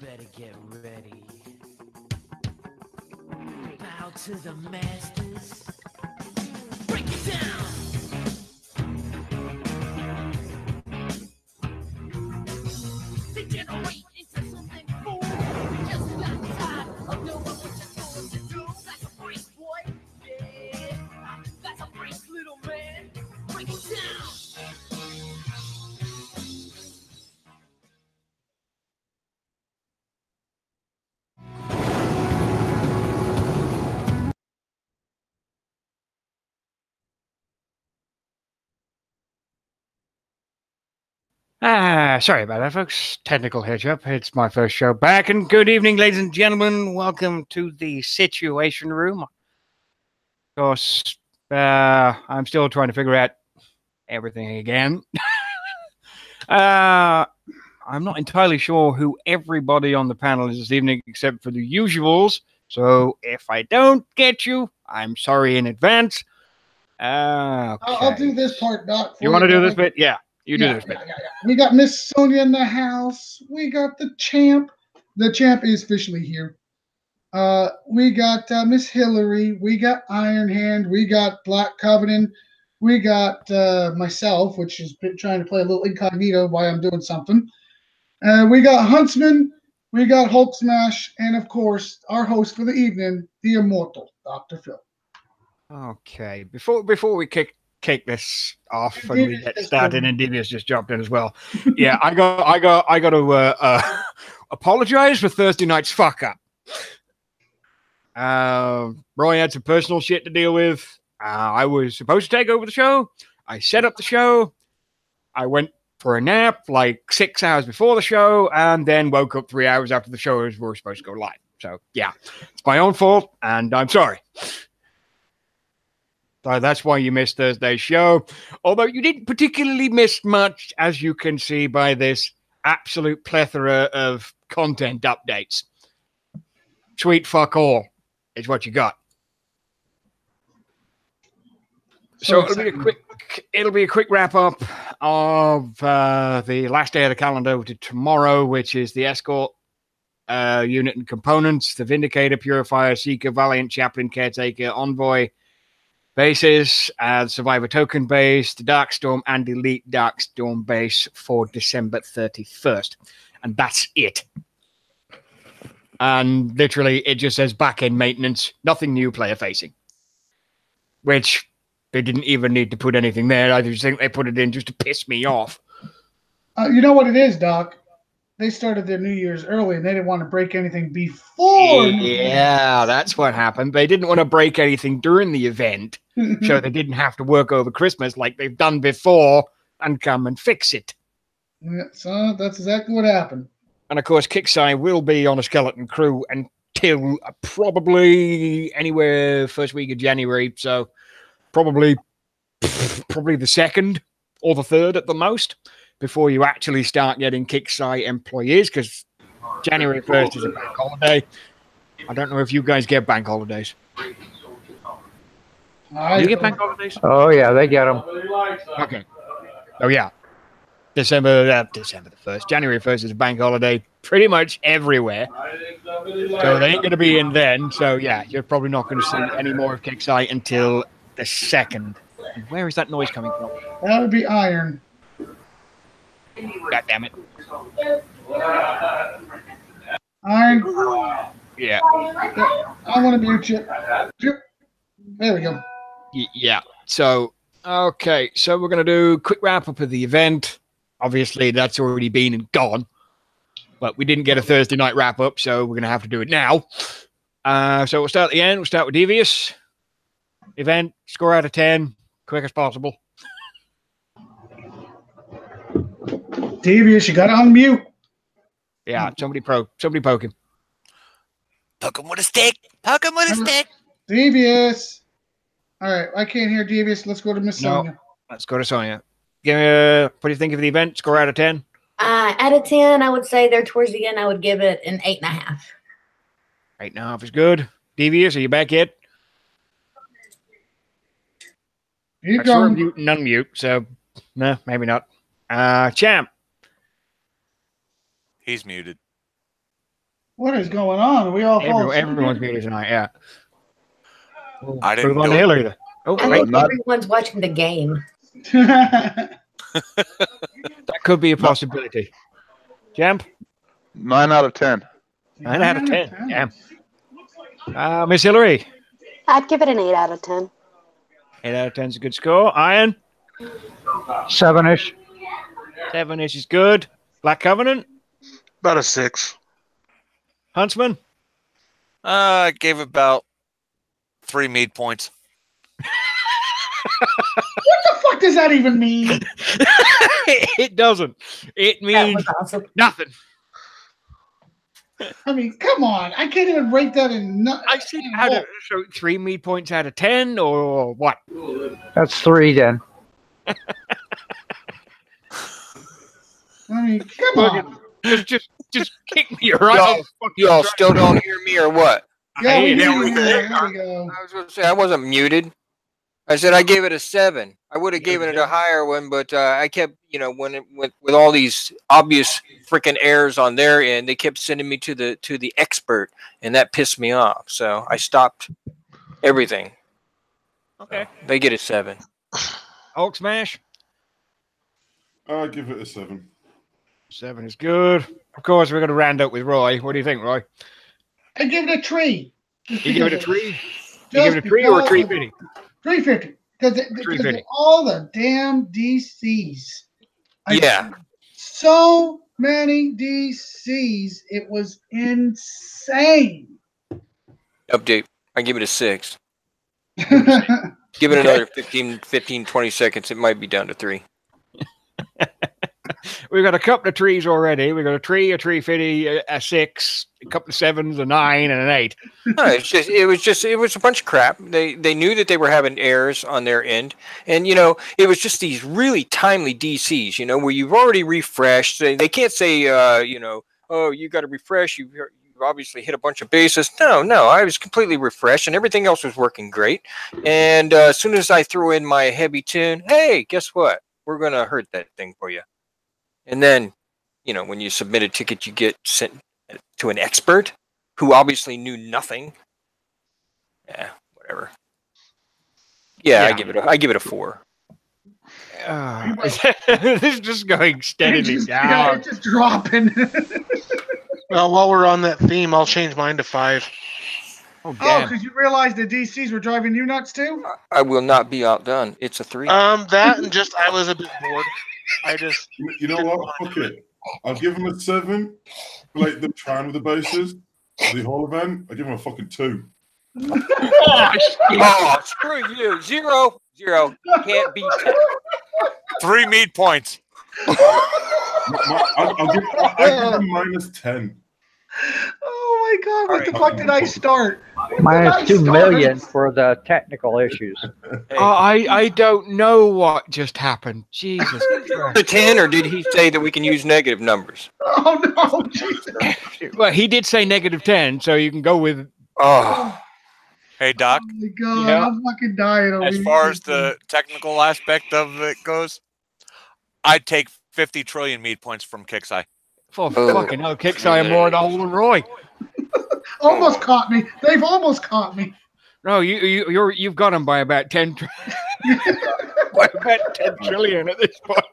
better get ready. Bow to the masters. Break it down. Degenerate into something fool. Just got tired of doing what you're told to do. That's a break, boy. Yeah, that's a break, little man. Break it down. Sorry about that, folks. Technical hitch up. It's my first show back, and good evening, ladies and gentlemen. Welcome to the Situation Room. Of course, I'm still trying to figure out everything again. I'm not entirely sure who everybody on the panel is this evening, except for the usuals. So if I don't get you, I'm sorry in advance. Okay. I'll do this part, Doc. You want to do this bit? Yeah. You do this bit. Yeah. We got Miss Sonia in the house. We got the champ. The champ is officially here. We got Miss Hillary. We got Iron Hand. We got Black Covenant. We got myself, which is trying to play a little incognito while I'm doing something. We got Huntsman. We got Hulk Smash, and of course, our host for the evening, the immortal Dr. Phil. Okay. Before we kick this off and we get started, and Devious just jumped in as well. Yeah, I got to apologize for Thursday night's fuck up. Roy had some personal shit to deal with. I was supposed to take over the show. I set up the show. I went for a nap like 6 hours before the show, and then woke up 3 hours after the show was supposed to go live. So yeah, it's my own fault, and I'm sorry. So that's why you missed Thursday's show. Although you didn't particularly miss much, as you can see by this absolute plethora of content updates. Sweet fuck all is what you got. So it'll be a quick wrap up of the last day of the calendar to tomorrow, which is the Escort unit and components, the Vindicator, Purifier, Seeker, Valiant, Chaplain, Caretaker, Envoy bases, Survivor Token base, the Darkstorm and Elite Darkstorm base for December 31st. And that's it. And literally, it just says back-end maintenance, nothing new player facing. Which they didn't even need to put anything there. I just think they put it in just to piss me off. You know what it is, Doc? They started their New Year's early, and they didn't want to break anything before. Yeah, that's what happened. They didn't want to break anything during the event, so they didn't have to work over Christmas like they've done before and come and fix it. Yeah, so that's exactly what happened. And of course, Kicksai will be on a skeleton crew until probably anywhere first week of January. So probably the 2nd or the 3rd at the most, before you actually start getting Kicksai employees, because January 1st is a bank holiday. I don't know if you guys get bank holidays. Do you get bank holidays? Oh, yeah, they get them. Okay. Oh, yeah. December the 1st. January 1st is a bank holiday pretty much everywhere. So they ain't going to be in then. So, yeah, you're probably not going to see any more of Kicksai until the 2nd. And where is that noise coming from? That would be Iron. God damn it. Iron. Yeah. I want to mute you. There we go. Yeah. So, okay. So we're going to do a quick wrap up of the event. Obviously, that's already been and gone. But we didn't get a Thursday night wrap up, so we're going to have to do it now. So we'll start at the end. We'll start with Devious. Event, score out of 10, quick as possible. Devious, you got to unmute. Yeah, somebody poke him. Poke him with a stick. Poke him with a stick. Devious. All right, I can't hear Devious. Let's go to Miss Sonia. Let's go to Sonia. What do you think of the event? Score out of 10? Out of 10, I would say there towards the end, I would give it an 8.5. 8.5 is good. Devious, are you back yet? Keep I saw going. mute and unmute, so no, maybe not. Champ. He's muted. What is going on? Are we all falling Everyone's muted tonight, yeah. I didn't Prove on do the it. hill either. Oh, I wait, think everyone's watching the game. that could be a possibility. Jamp? 9 out of 10. 9 out of 10. Yeah. Miss Hillary? I'd give it an 8 out of 10. 8 out of 10 is a good score. Iron? 7-ish. 7-ish is good. Black Covenant? About a 6. Huntsman? I gave about 3 mead points. What the fuck does that even mean? It doesn't. It That means was awesome. nothing. I mean, come on. I can't even rate that in. I said so 3 mead points out of 10 or what? That's 3 then. I mean, come on. Just kick me right. Y'all still don't hear me or what? Yeah, we There do. we There we go. I was going to say I wasn't muted. I said I gave it a 7. I would have given it a higher one, but I kept, with all these obvious freaking errors on their end, they kept sending me to the expert, and that pissed me off. So I stopped everything. Okay. They get a 7. Hulk Smash? I'll give it a 7. 7 is good. Of course, we're going to round up with Roy. What do you think, Roy? I give it a tree. You give it a 3? You give it a 3 or a 350? 350. Because of all the damn DCs. Yeah. So many DCs. It was insane. Update. I give it a 6. Give it another 15, 20 seconds. It might be down to 3. We've got a couple of trees already. We've got a 3, a 350, a 6, a couple of 7s, a 9, and an 8. No, it was a bunch of crap. They knew that they were having errors on their end, and it was just these really timely DCs. Where you've already refreshed. They can't say oh, you got to refresh. You've obviously hit a bunch of bases. No, I was completely refreshed, and everything else was working great. And as soon as I threw in my heavy tune, hey, guess what? We're gonna hurt that thing for you. And then, when you submit a ticket, you get sent to an expert who obviously knew nothing. Yeah, whatever. Yeah. I give it a 4. This is just going steadily down. Yeah, it's just dropping. Well, while we're on that theme, I'll change mine to 5. Oh, damn. because you realized the DCs were driving you nuts too? I will not be outdone. It's a 3. That and just I was a bit bored. You know what? Fuck it. I'll give him a 7. Like them trying with the bases, the whole event. I give him a fucking 2. Oh, screw you. 0. Can't beat that. 3 mead points. I'll give him minus 10. Oh my god, what the fuck did I start? Minus 2 million for the technical issues. I don't know what just happened. Jesus Christ. The 10, or did he say that we can use negative numbers? Oh no, Jesus. Well, he did say negative 10, so you can go with. Oh. Hey, Doc. Oh my god, Yeah. I'm fucking dying over As here. far as the technical aspect of it goes, I'd take 50 trillion mead points from Kixeye. For fucking hell, Kixeye and more than Roy. Almost caught me. They've almost caught me. No, you've got him by about 10. By about 10 trillion at this point.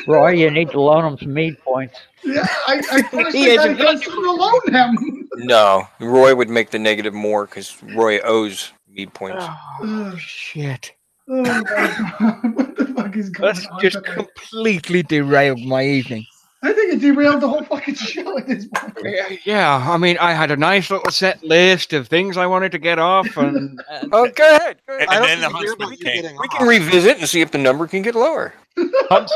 Roy, you need to loan him some mead points. Yeah, I first He think I hasn't got to loan them. No, Roy would make the negative more because Roy owes mead points. Oh, shit. Oh my god, what the fuck is going That's on? just tonight? completely derailed my evening. I think it derailed the whole fucking show at this point. Yeah, I mean, I had a nice little set list of things I wanted to get off, and Oh, go ahead. Go ahead. And then the Huntsman came. We can revisit and see if the number can get lower. Well,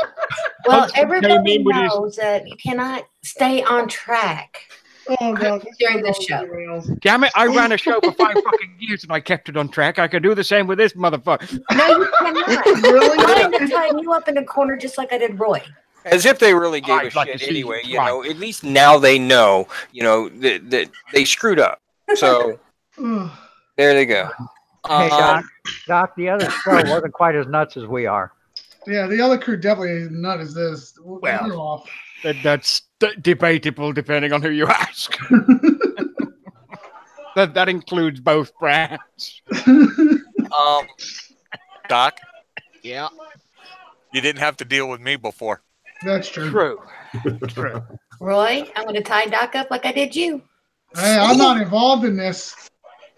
Huntsman everybody came in with his- knows that you cannot stay on track Oh god, during this show. damn it, I ran a show for 5 fucking years and I kept it on track. I could do the same with this motherfucker. No, you cannot. Really? I'm going to tie you up in a corner just like I did Roy. As if they really gave a I'd like shit to see you anyway. try. At least now they know, that they screwed up. So there they go. Hey, Doc, the other show wasn't quite as nuts as we are. Yeah, the other crew definitely is not as this. We're off. That's debatable depending on who you ask. That includes both brands. Doc, Yeah. you didn't have to deal with me before. That's true. True. Roy, I'm going to tie Doc up like I did you. Hey, I'm not involved in this.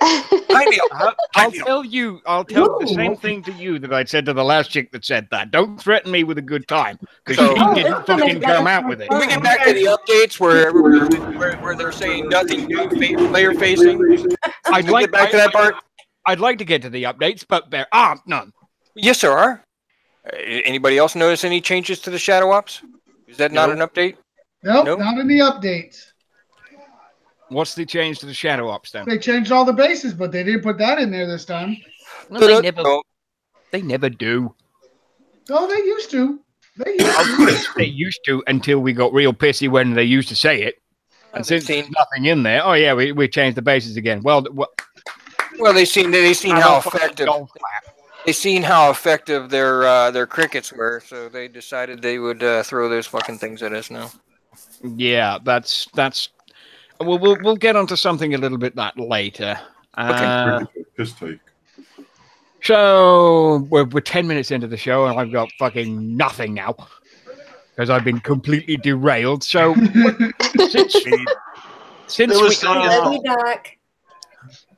I'll tell you the same thing to you that I said to the last chick that said that. Don't threaten me with a good time because So- she didn't fucking come out with it. Can we get back to the updates where they're saying nothing new player facing? I'd like get back to that part. I'd like to get to the updates, but there are none. Yes, there are. Anybody else notice any changes to the Shadow Ops? Is that not an update? Nope, not in the updates. What's the change to the Shadow Ops then? They changed all the bases, but they didn't put that in there this time. No, they never do. Oh, they used to. They used to until we got real pissy when they used to say it. And since there's nothing in there, oh yeah, we changed the bases again. Well, they seen how effective their crickets were, so they decided they would throw those fucking things at us now. Yeah, that's. We'll get onto something a little bit that later. Piss take. So we're 10 minutes into the show, and I've got fucking nothing now because I've been completely derailed. So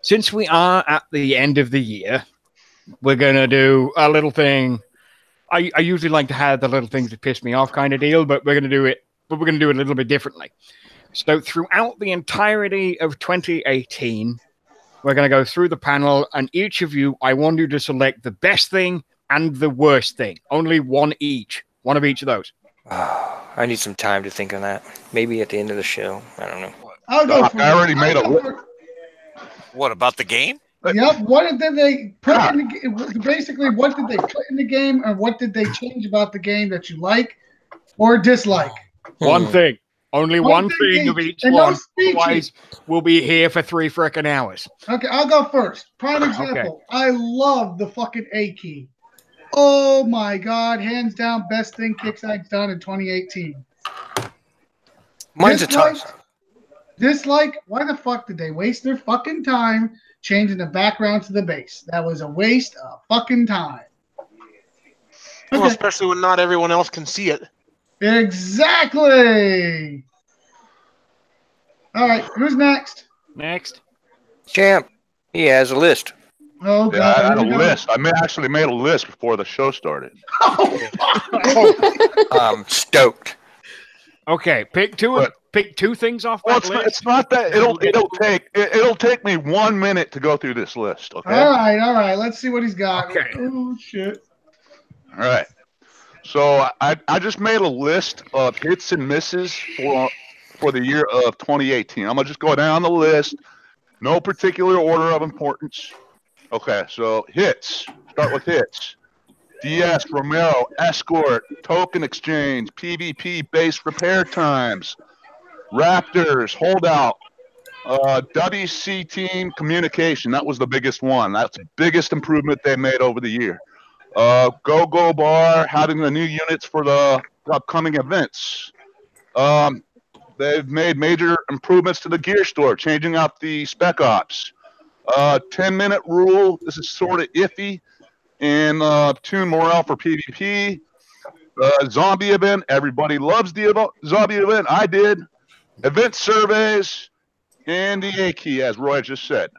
since we are at the end of the year, we're gonna do a little thing. I usually like to have the little things that piss me off kind of deal, but we're gonna do it. But we're gonna do it a little bit differently. So throughout the entirety of 2018, we're going to go through the panel, and each of you, I want you to select the best thing and the worst thing. Only one each. One of each of those. I need some time to think on that. Maybe at the end of the show. I don't know. I'll go for I already made a list. What about the game? Yep. What did they put in the game? Basically, what did they put in the game, or what did they change about the game that you like or dislike? One thing. Only one thing of each and one. No Otherwise, we'll be here for 3 frickin' hours. Okay, I'll go first. Prime example. I love the fucking A key. Oh my god, hands down, best thing Kickstarter's done in 2018. Mine's a toss. Dislike, why the fuck did they waste their fucking time changing the background to the base? That was a waste of fucking time. Well, especially when not everyone else can see it. Exactly. All right, who's next? Next. Champ. He has a list. Oh, yeah, I had a list. I actually made a list before the show started. I'm stoked. Okay, pick two things off that list. It's not that it'll take me 1 minute to go through this list. Okay. All right. Let's see what he's got. Okay. Oh shit. All right. So I just made a list of hits and misses for the year of 2018. I'm gonna just go down the list, no particular order of importance. Okay, so hits. Start with hits. DS, Romero, Escort, Token Exchange, PvP base repair times, Raptors, Holdout, WC Team Communication. That was the biggest one. That's the biggest improvement they made over the year. Go Bar, having the new units for the upcoming events. They've made major improvements to the gear store, changing out the spec ops. 10-minute rule. This is sort of iffy. And tune morale for PvP. Zombie event. Everybody loves the zombie event. I did. Event surveys. And the A key, as Roy just said.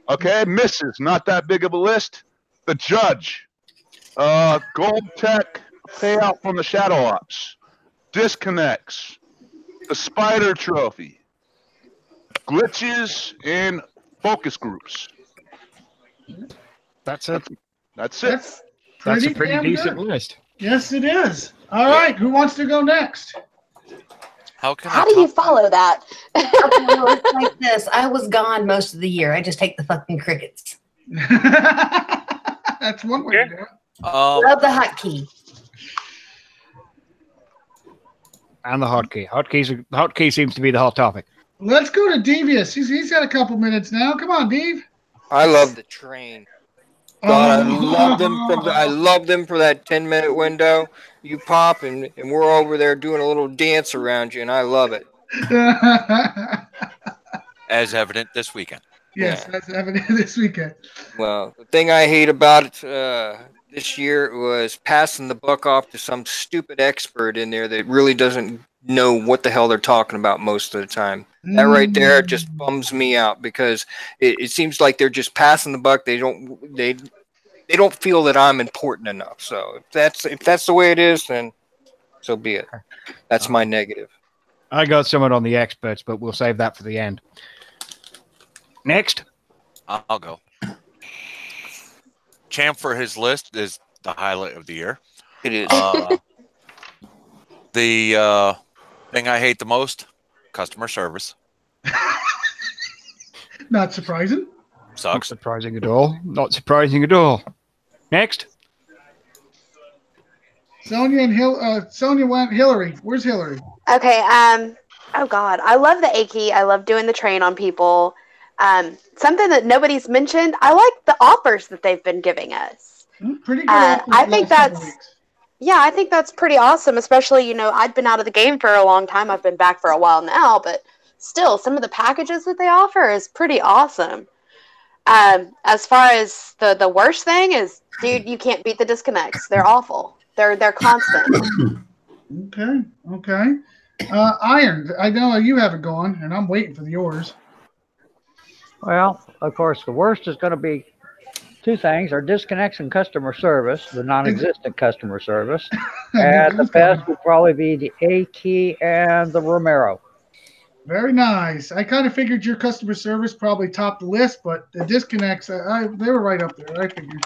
Okay, misses. Not that big of a list. The judge. Gold tech payout from the Shadow Ops. Disconnects. The Spider Trophy. Glitches and focus groups. That's it. That's it. That's a pretty decent good. list. Yes, it is. All right, who wants to go next? How do you follow that? It's like this. I was gone most of the year. I just take the fucking crickets. That's one way to do it. Love the hotkey. And the hotkey. Hotkey seems to be the hot topic. Let's go to Devious. He's got a couple minutes now. Come on, Dave. I love the train. God, I love them for that 10-minute window. You pop and we're over there doing a little dance around you, and I love it. As evident this weekend. Yes, that's happening this weekend. Well, the thing I hate about it this year was passing the buck off to some stupid expert in there that really doesn't know what the hell they're talking about most of the time. That right there just bums me out because it seems like they're just passing the buck. They don't feel that I'm important enough. So if that's the way it is, then so be it. That's my negative. I got someone on the experts, but we'll save that for the end. Next. I'll go. Champ for his list is the highlight of the year. It is. The thing I hate the most, customer service. Not surprising. Sucks. Not surprising at all. Not surprising at all. Next. Sonia and Sonia went Hillary. Where's Hillary? Okay. Oh God, I love the A key. I love doing the train on people. Something that nobody's mentioned. I like the offers that they've been giving us. Pretty good. I think I think that's pretty awesome. Especially, I'd been out of the game for a long time. I've been back for a while now, but still, some of the packages that they offer is pretty awesome. As far as the worst thing is, dude, you can't beat the disconnects. They're awful. They're constant. Okay. Iron, I know you have it going, and I'm waiting for yours. Well, of course, the worst is going to be two things: our disconnects and customer service, the non-existent customer service, and the best would probably be the A key and the Romero. Very nice. I kind of figured your customer service probably topped the list, but the disconnects, they were right up there. I figured.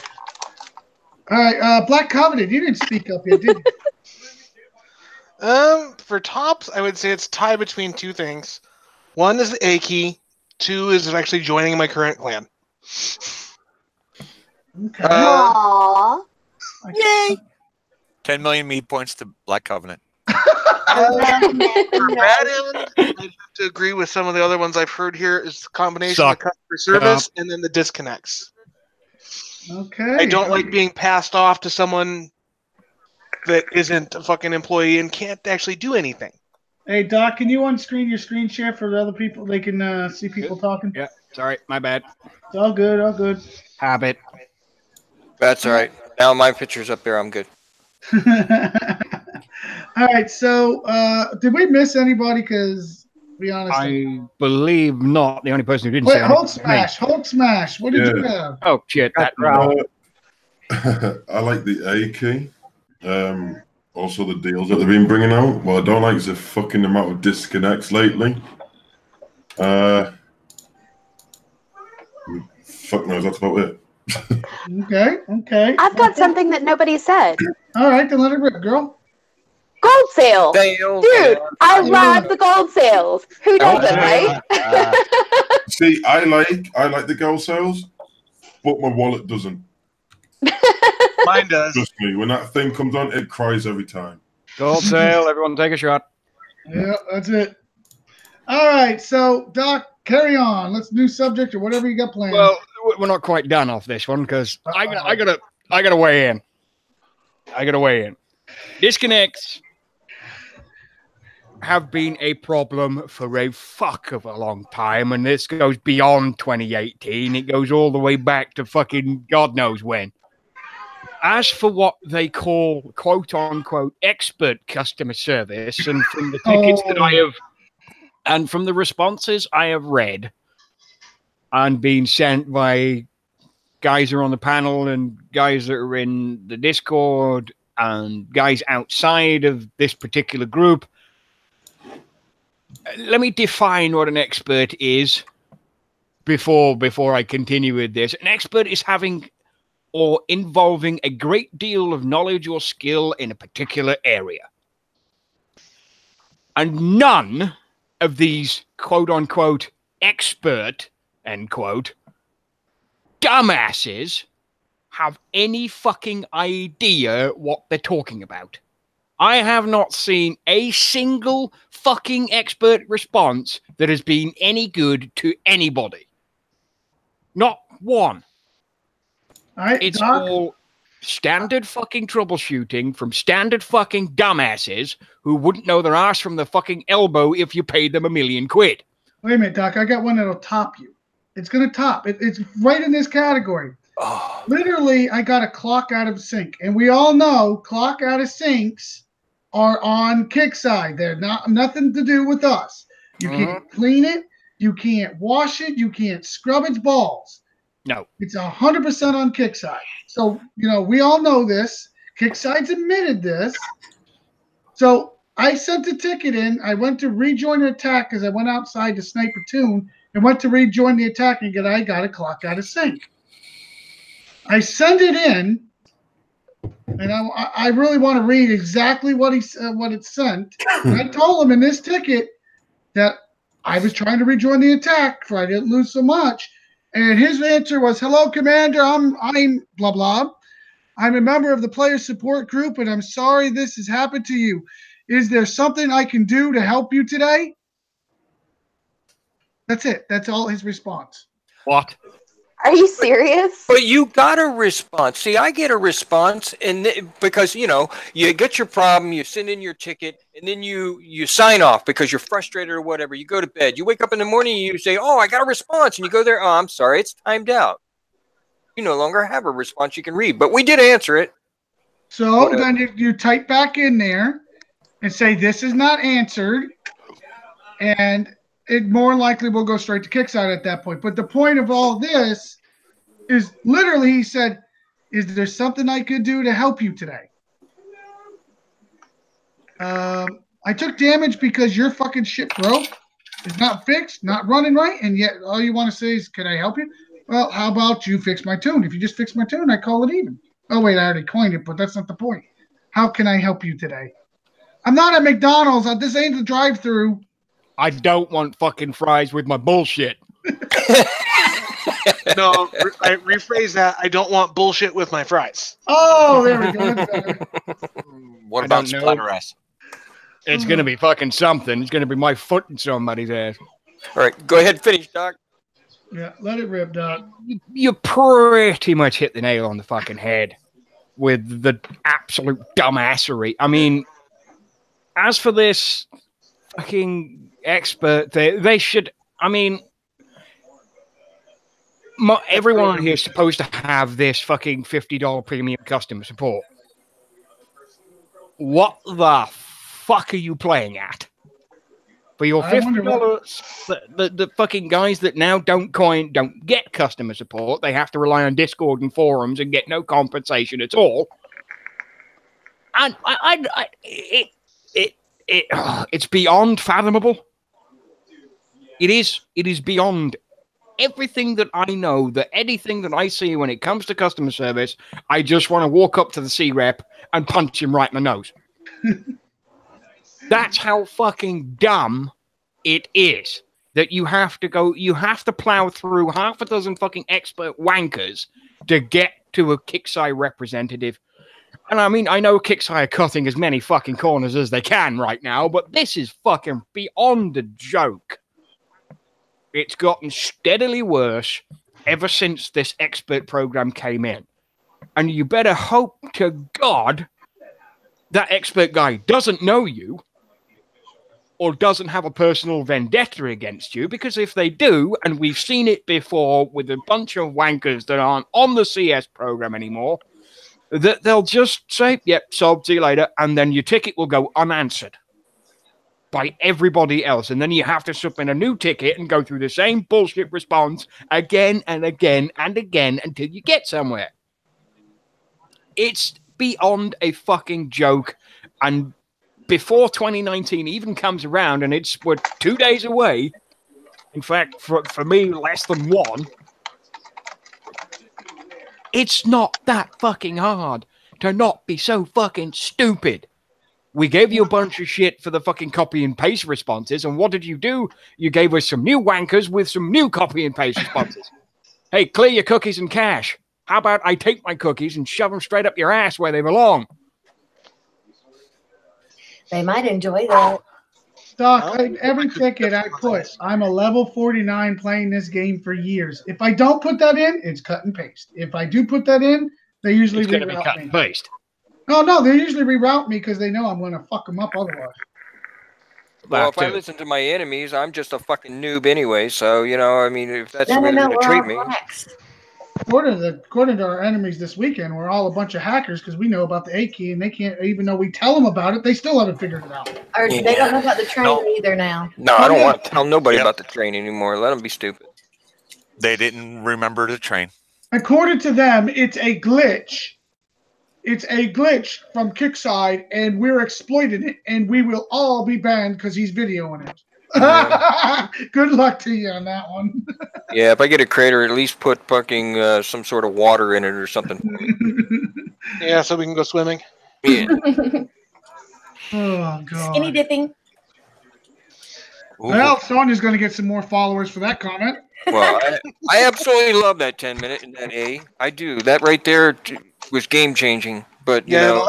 All right, Black Covenant, you didn't speak up yet, did you? For tops, I would say it's tied between two things. One is the A key. Two is actually joining my current clan. Okay. Aww. Yay! 10 million meat points to Black Covenant. For that end, I have to agree with some of the other ones I've heard here. Is the combination of customer service and then the disconnects. Okay. I don't like being passed off to someone that isn't a fucking employee and can't actually do anything. Hey, Doc, can you on-screen your screen share for the other people? They can see people talking. Yeah, sorry, my bad. It's all good, all good. Habit. That's all right. Now my picture's up there. I'm good. All right, so did we miss anybody? Because, be honest, I believe not. The only person who didn't wait, say anything was Hold Smash. What did you Yeah. have? Oh shit! That I like the A key. Also the deals that they've been bringing out. What I don't like is the fucking amount of disconnects lately. Fuck knows, that's about it. Okay. I've got something that nobody said. All right, then let it rip, girl. Gold sale. Dude, I love the gold sales. Who doesn't, right? See, I like the gold sales, but my wallet doesn't. Mine does. Trust me, when that thing comes on, it cries every time. Gold sale. Everyone take a shot. Yeah, that's it. All right, so Doc, carry on. Let's new subject or whatever you got planned. Well, we're not quite done off this one because I gotta weigh in. Disconnects have been a problem for a fuck of a long time, and this goes beyond 2018. It goes all the way back to fucking God knows when. As for what they call quote unquote expert customer service, and from the tickets that I have, and from the responses I have read and been sent by guys who are on the panel and guys that are in the Discord and guys outside of this particular group, let me define what an expert is before I continue with this. An expert is having or involving a great deal of knowledge or skill in a particular area. And none of these quote-unquote expert, end quote, dumbasses have any fucking idea what they're talking about. I have not seen a single fucking expert response that has been any good to anybody. Not one. It's all standard fucking troubleshooting from standard fucking dumbasses who wouldn't know their arse from the fucking elbow if you paid them £1 million. Wait a minute, Doc. I got one that'll top you. It's going to top. It's right in this category. Oh. Literally, I got a clock out of sync. And we all know clock out of syncs are on Kickside. They're nothing to do with us. You can't clean it. You can't wash it. You can't scrub its balls. No. It's 100% on Kickside. So, we all know this. Kickside admitted this. So I sent a ticket in. I went to rejoin the attack because I went outside to snipe a tune and went to rejoin the attack and I got a clock out of sync. I sent it in, and I really want to read exactly what it sent. And I told him in this ticket that I was trying to rejoin the attack so I didn't lose so much. And his answer was, "Hello, Commander. I'm blah blah. I'm a member of the player support group, and I'm sorry this has happened to you. Is there something I can do to help you today?" That's it. That's all his response. What? Are you serious? But you got a response. See, I get a response, and because you get your problem, you send in your ticket, and then you sign off because you're frustrated or whatever. You go to bed. You wake up in the morning, and you say, "Oh, I got a response," and you go there. "Oh, I'm sorry, it's timed out." You no longer have a response you can read, but we did answer it. So whatever. Then you type back in there and say, "This is not answered," and it more likely will go straight to Kickstarter at that point. But the point of all this is literally he said, "Is there something I could do to help you today?" I took damage because your fucking shit broke. It's not fixed, not running right, and yet all you want to say is, "Can I help you?" Well, how about you fix my tune? If you just fix my tune, I call it even. Oh, wait, I already coined it, but that's not the point. How can I help you today? I'm not at McDonald's. This ain't the drive-thru. I don't want fucking fries with my bullshit. No, I rephrase that. I don't want bullshit with my fries. Oh, there we go. What about Splatteress? It's going to be fucking something. It's going to be my foot in somebody's ass. All right, go ahead, finish, Doc. Yeah, let it rip, Doc. You pretty much hit the nail on the fucking head with the absolute dumbassery. I mean, as for this fucking expert, they should. I mean, everyone here is supposed to have this fucking $50 premium customer support. What the fuck are you playing at? For your $50, the fucking guys that now don't get customer support. They have to rely on Discord and forums and get no compensation at all. And it's beyond fathomable. It is beyond everything that I know, that anything that I see when it comes to customer service, I just want to walk up to the C-Rep and punch him right in the nose. That's how fucking dumb it is that you have to plow through half a dozen fucking expert wankers to get to a Kicksai representative. And I mean, I know Kicksai are cutting as many fucking corners as they can right now, but this is fucking beyond a joke. It's gotten steadily worse ever since this expert program came in. And you better hope to God that expert guy doesn't know you or doesn't have a personal vendetta against you, because if they do, and we've seen it before with a bunch of wankers that aren't on the CS program anymore, that they'll just say, "Yep, sold, see you later," and then your ticket will go unanswered by everybody else, and then you have to submit a new ticket and go through the same bullshit response again and again and again until you get somewhere. It's beyond a fucking joke, and before 2019 even comes around, and we're 2 days away, in fact, for me, less than one, it's not that fucking hard to not be so fucking stupid. We gave you a bunch of shit for the fucking copy and paste responses, and what did you do? You gave us some new wankers with some new copy and paste responses. Hey, clear your cookies and cache. How about I take my cookies and shove them straight up your ass where they belong? They might enjoy that. Doc, every ticket I put, I'm a level 49 playing this game for years. If I don't put that in, it's cut and paste. If I do put that in, they usually reroute me. It's going to be cut and paste. No, they usually reroute me because they know I'm going to fuck them up otherwise. Well, if I too. listen to my enemies, I'm just a fucking noob anyway. So I mean, if that's the No, way no, they're no. going to We're treat all me. hacks. According to our enemies this weekend, we're all a bunch of hackers because we know about the A key and they can't, even though we tell them about it, they still haven't figured it out. Or they don't know about the train either now. No, I don't want to tell nobody about the train anymore. Let them be stupid. They didn't remember the train. According to them, it's a glitch. It's a glitch from Kickside, and we're exploiting it, and we will all be banned because he's videoing it. Yeah. Good luck to you on that one. Yeah, if I get a crater, at least put fucking some sort of water in it or something for me. Yeah, so we can go swimming. Yeah. Oh, God. Skinny dipping. Well, Sonya's going to get some more followers for that comment. Well, I absolutely love that 10-minute and that A. I do. That right there was game changing. But you know,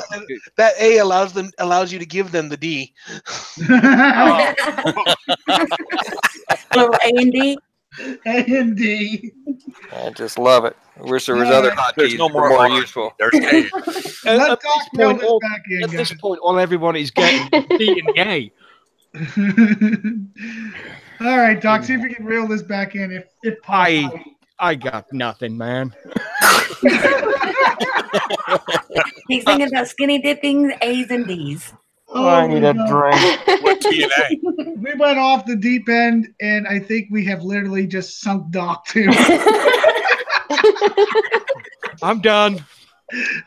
that A allows you to give them the D. Little A and D. A and D. I just love it. I wish there was other hotkeys There's no that were more more R. useful. There's A. Let Doc reel this back in, At this guys. point, all everyone is getting D and A. All right, Doc, see if we can reel this back in if possible. I got nothing, man. He's thinking about skinny dipping, A's and D's. Oh, I need a God. drink. With T and A. We went off the deep end, and I think we have literally just sunk Doc too. I'm done.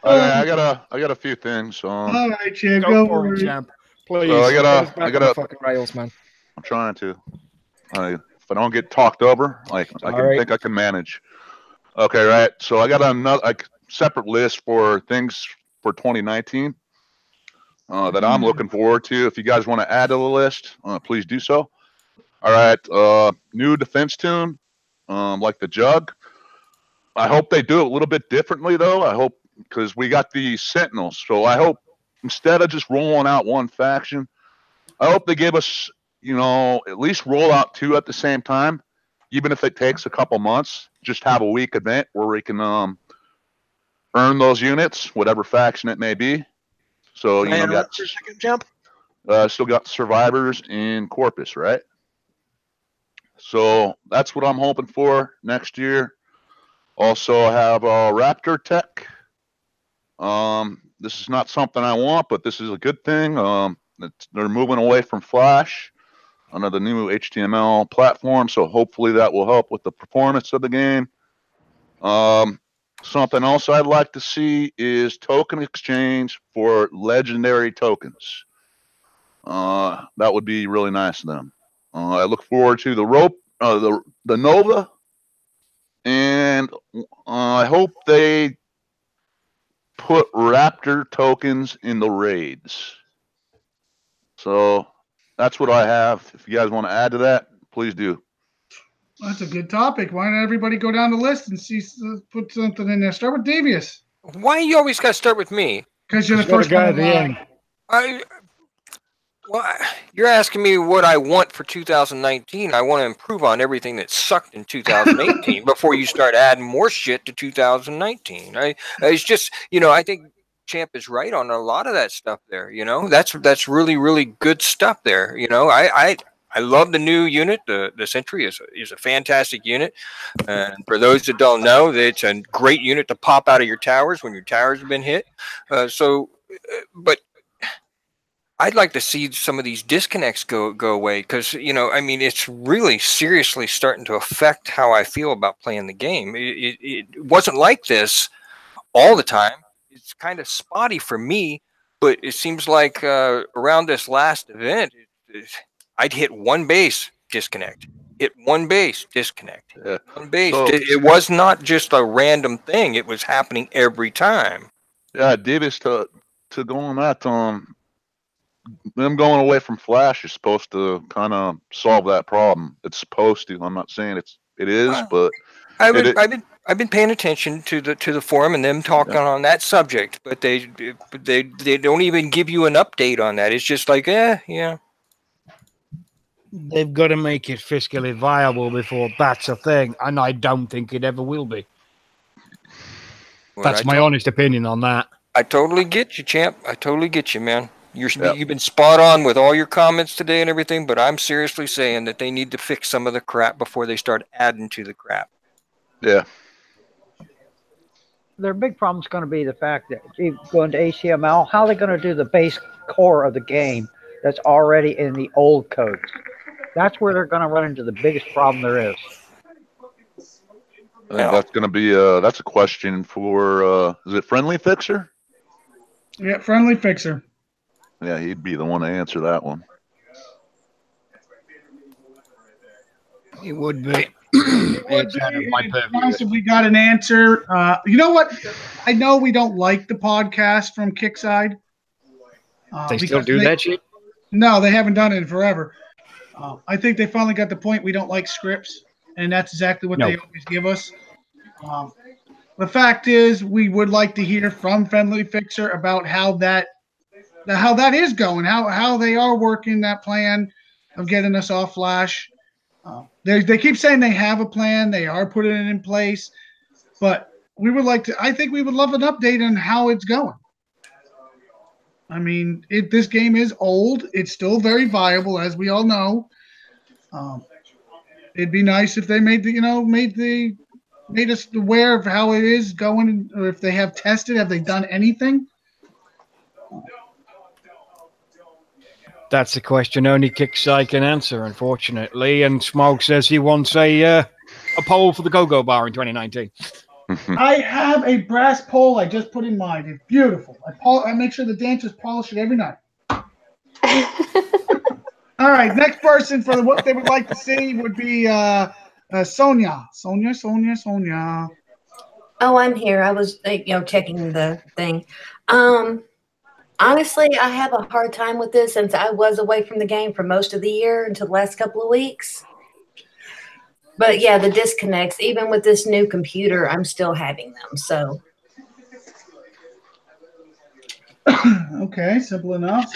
I got a few things. All right, champ, Go go for for it, it. champ. Please. So I got fucking rails, man. I'm trying to. If I don't get talked over, I right. think I can manage. Okay, right. So I got another separate list for things for 2019 that I'm looking forward to. If you guys want to add to the list, please do so. All right. New defense tune, like the Jug. I hope they do it a little bit differently, though. I hope, because we got the Sentinels. So I hope instead of just rolling out one faction, I hope they give us, at least roll out two at the same time, even if it takes a couple months. Just have a week event where we can earn those units, whatever faction it may be. So, Can I interrupt for a second, Jump? Still got Survivors in Corpus, right? So that's what I'm hoping for next year. Also have Raptor Tech. This is not something I want, but this is a good thing. They're moving away from Flash under the new HTML platform, so hopefully that will help with the performance of the game. Something else I'd like to see is token exchange for legendary tokens. That would be really nice of them. I look forward to the Nova, and I hope they put Raptor tokens in the raids. So that's what I have. If you guys want to add to that, please do. That's a good topic. Why don't everybody go down the list and put something in there? Start with Devious. Why you always got to start with me? Because you're the first guy at the end. Well, you're asking me what I want for 2019. I want to improve on everything that sucked in 2018 before you start adding more shit to 2019. It's just, I think Champ is right on a lot of that stuff there. That's really, really good stuff there. I love the new unit. The Sentry is a fantastic unit. And for those that don't know, it's a great unit to pop out of your towers when your towers have been hit. But I'd like to see some of these disconnects go away because, it's really seriously starting to affect how I feel about playing the game. It wasn't like this all the time. It's kind of spotty for me, but it seems like around this last event, I'd hit one base, disconnect. Hit one base, disconnect. Yeah. One base. It was not just a random thing. It was happening every time. Yeah, Davis, to go on that, them going away from Flash is supposed to kind of solve that problem. It's supposed to. I'm not saying it is, but I've been paying attention to the forum and them talking on that subject, but they don't even give you an update on that. It's just like, yeah. They've got to make it fiscally viable before that's a thing, and I don't think it ever will be. Well, That's my honest opinion on that. I totally get you, champ. I totally get you, man. You've been spot on with all your comments today and everything, but I'm seriously saying that they need to fix some of the crap before they start adding to the crap. Yeah. Their big problem is going to be the fact that going to HTML, how are they going to do the base core of the game that's already in the old codes? That's where they're going to run into the biggest problem there is. I think that's going to be that's a question for is it Friendly Fixer? Yeah, Friendly Fixer. Yeah, he'd be the one to answer that one. It would be. It's nice if we got an answer. You know what? I know we don't like the podcast from Kickside. They still do that shit? No, they haven't done it in forever. I think they finally got the point we don't like scripts, and that's exactly what they always give us. The fact is, we would like to hear from Friendly Fixer about how that is going, how they are working that plan of getting us off Flash. They keep saying they have a plan, they are putting it in place, but we would like to. I think we would love an update on how it's going. I mean, this game is old; it's still very viable, as we all know. It'd be nice if they made us aware of how it is going, or if they have tested, have they done anything? That's a question only Kickside can answer, unfortunately. And Smog says he wants a poll for the Go-Go Bar in 2019. I have a brass pole I just put in mine. It's beautiful. I make sure the dancers polish it every night. All right, next person for what they would like to see would be Sonia. Sonia. Oh, I'm here. I was, checking the thing. Honestly, I have a hard time with this since I was away from the game for most of the year until the last couple of weeks. But yeah, the disconnects, even with this new computer, I'm still having them. So. Okay, simple enough.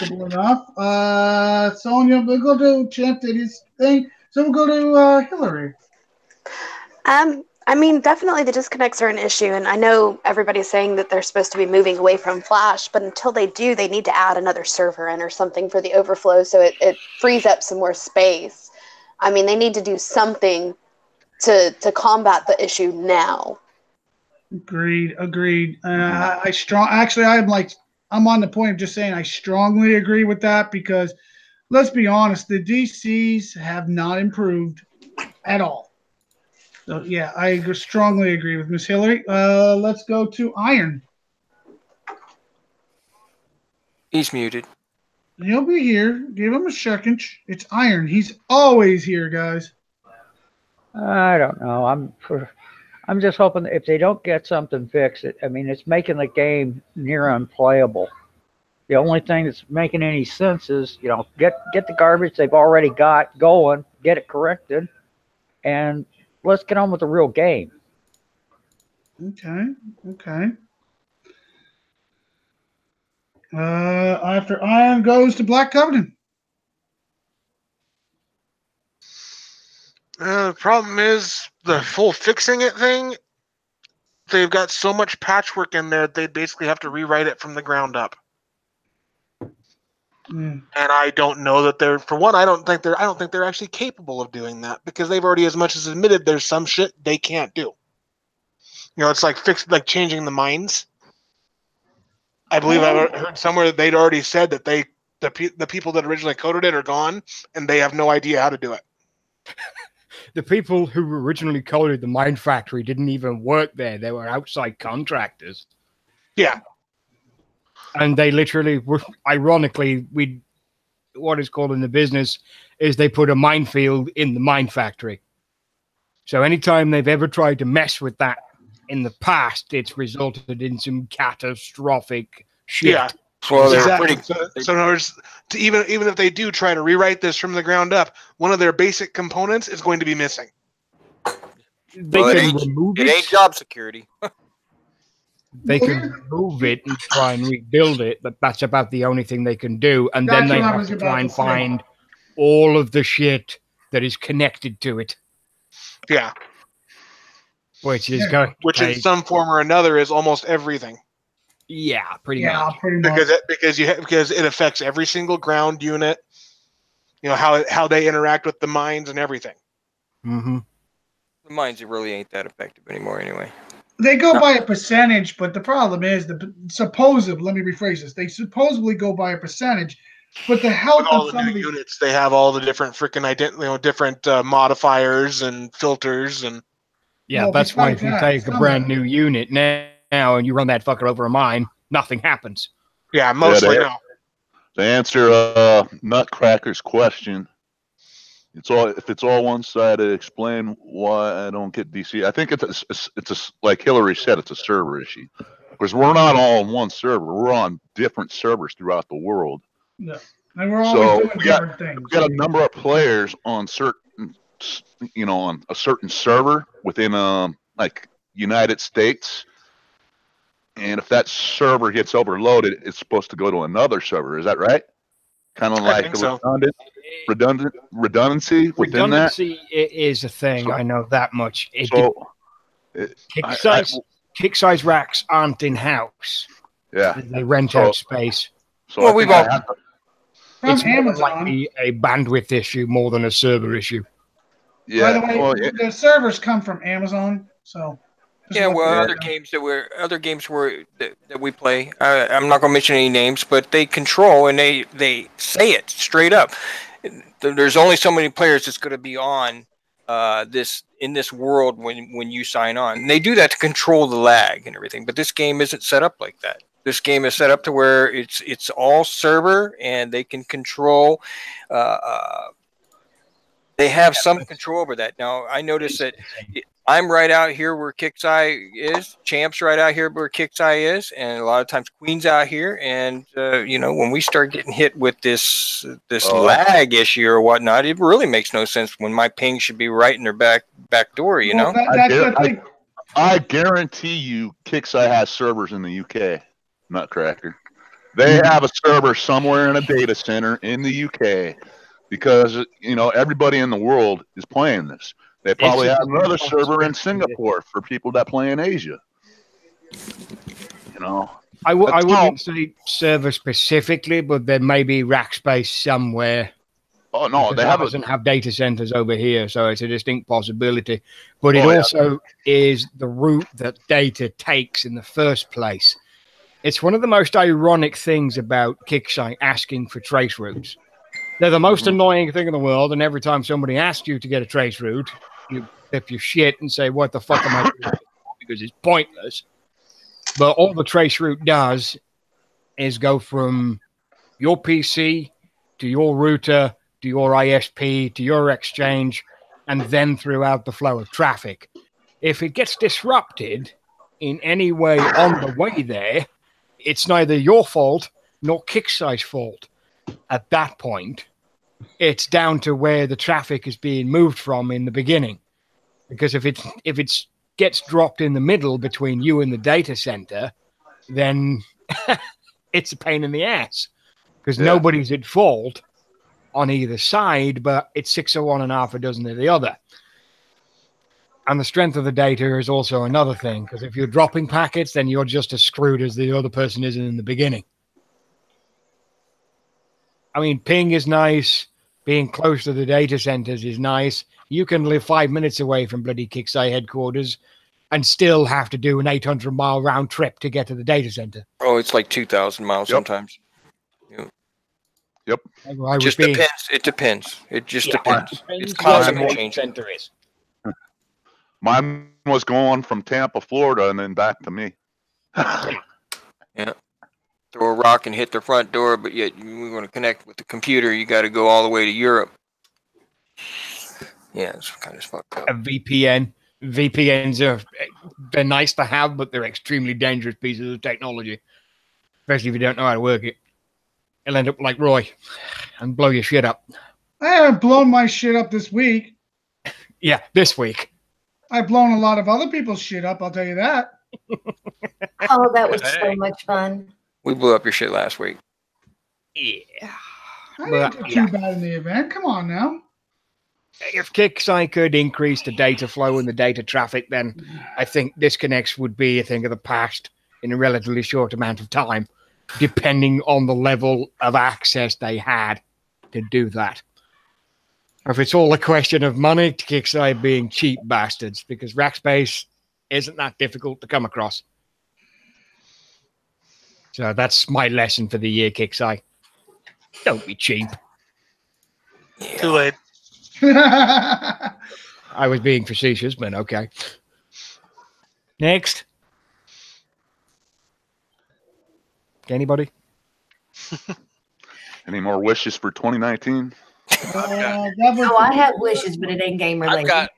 Sonia, we'll go to Champ did his thing. So we'll go to Hillary. I mean, definitely the disconnects are an issue, and I know everybody's saying that they're supposed to be moving away from Flash, but until they do, they need to add another server in or something for the overflow so it frees up some more space. I mean, they need to do something to combat the issue now. Agreed. I'm on the point of just saying I strongly agree with that because let's be honest, the DCs have not improved at all. So yeah, I strongly agree with Miss Hillary. Let's go to Iron. He's muted. He'll be here. Give him a second. It's Iron. He's always here, guys. I don't know. I'm just hoping that if they don't get something fixed, it's making the game near unplayable. The only thing that's making any sense is, get the garbage they've already got going, get it corrected, and let's get on with the real game. Okay. After Iron goes to Black Covenant. The problem is the full fixing it thing. They've got so much patchwork in there, they basically have to rewrite it from the ground up. And I don't know that they're. For one, I don't think they're actually capable of doing that because they've already as much as admitted there's some shit they can't do. It's like changing the mines. I believe I heard somewhere that they'd already said that the people that originally coded it are gone and they have no idea how to do it. The people who originally coded the Mine Factory didn't even work there. They were outside contractors. Yeah. And they literally were, ironically, what is called in the business is they put a minefield in the Mine Factory. So anytime they've ever tried to mess with that in the past, it's resulted in some catastrophic shit. Yeah. Well, exactly. So in other words, even if they do try to rewrite this from the ground up, one of their basic components is going to be missing. It ain't job security. They can remove it and try and rebuild it, but that's about the only thing they can do. And then they have to try and find all of the shit that is connected to it. Yeah. Which is going. Which in some form or another is almost everything. Yeah, pretty much. Pretty much. Because it affects every single ground unit. You know how they interact with the mines and everything. Mm-hmm. The mines really ain't that effective anymore, anyway. They go by a percentage, but the problem is let me rephrase this. They supposedly go by a percentage, but the health With all of the some new of these units, they have all the different freaking different modifiers and filters and. Yeah, Well, that's why if besides you that, take a some brand of new unit now and you run that fucker over a mine, nothing happens. Yeah, mostly no. To answer Nutcracker's question, if it's all one-sided, explain why I don't get DC. I think it's like Hillary said, it's a server issue because we're not all on one server. We're on different servers throughout the world. Yeah. And we're always doing different things. We got a number of players on on a certain server within like United States, and if that server gets overloaded, it's supposed to go to another server. Is that right? Kind of like the redundancy within that. Redundancy is a thing. So, I know that much. Kick size racks aren't in house. Yeah, they rent out space. So well, we've all. It's more likely a bandwidth issue more than a server issue. Yeah. By the way, the servers come from Amazon, so. Yeah, well, other games that we play. I'm not going to mention any names, but they control and they say it straight up. There's only so many players that's going to be on in this world when you sign on. And they do that to control the lag and everything. But this game isn't set up like that. This game is set up to where it's all server and they can control. They have some control over that. Now I noticed that. I'm right out here where Kixeye is. Champ's right out here where Kixeye is, and a lot of times Queen's out here. And when we start getting hit with this lag issue or whatnot, it really makes no sense when my ping should be right in their back door. You know, I guarantee you, Kixeye has servers in the UK. Nutcracker, they have a server somewhere in a data center in the UK because everybody in the world is playing this. They probably have another server in Singapore for people that play in Asia. I wouldn't say server specifically, but there may be rack space somewhere. Oh no, they doesn't have data centers over here, so it's a distinct possibility. But it also is the route that data takes in the first place. It's one of the most ironic things about Kixeye asking for trace routes. They're the most annoying thing in the world, and every time somebody asks you to get a trace route, you flip your shit and say, what the fuck am I doing? Because it's pointless. But all the trace route does is go from your PC to your router to your ISP to your exchange and then throughout the flow of traffic. If it gets disrupted in any way on the way there, it's neither your fault nor Kixeye's fault. At that point, it's down to where the traffic is being moved from in the beginning. Because if it gets dropped in the middle between you and the data center, then it's a pain in the ass. Because nobody's at fault on either side, but it's 6 of one and half a dozen of the other. And the strength of the data is also another thing, because if you're dropping packets, then you're just as screwed as the other person is in the beginning. I mean, ping is nice. Being close to the data centers is nice. You can live 5 minutes away from bloody Kixeye headquarters and still have to do an 800-mile round trip to get to the data center. Oh, it's like 2,000 miles sometimes. Yep. It just depends. It depends. It just depends. It's constantly changing. Mine was going from Tampa, Florida, and then back to me. Yeah. Throw a rock and hit the front door, but yet we want to connect with the computer. You got to go all the way to Europe. Yeah, it's kind of fucked up. A VPN. VPNs they're nice to have, but they're extremely dangerous pieces of technology, especially if you don't know how to work it. You'll end up like Roy and blow your shit up. I haven't blown my shit up this week. Yeah, this week. I've blown a lot of other people's shit up, I'll tell you that. Oh, that was so much fun. We blew up your shit last week. Yeah. I didn't do too bad in the event. Come on now. If Kixeye could increase the data flow and the data traffic, then I think disconnects would be a thing of the past. in a relatively short amount of time, depending on the level of access they had to do that. Or if it's all a question of money, Kickside being cheap bastards, because rack space isn't that difficult to come across. So that's my lesson for the year, Kickside. Don't be cheap. Too late. I was being facetious, but okay. Next. Anybody? Any more wishes for 2019? Oh, I have wishes, but it ain't game related.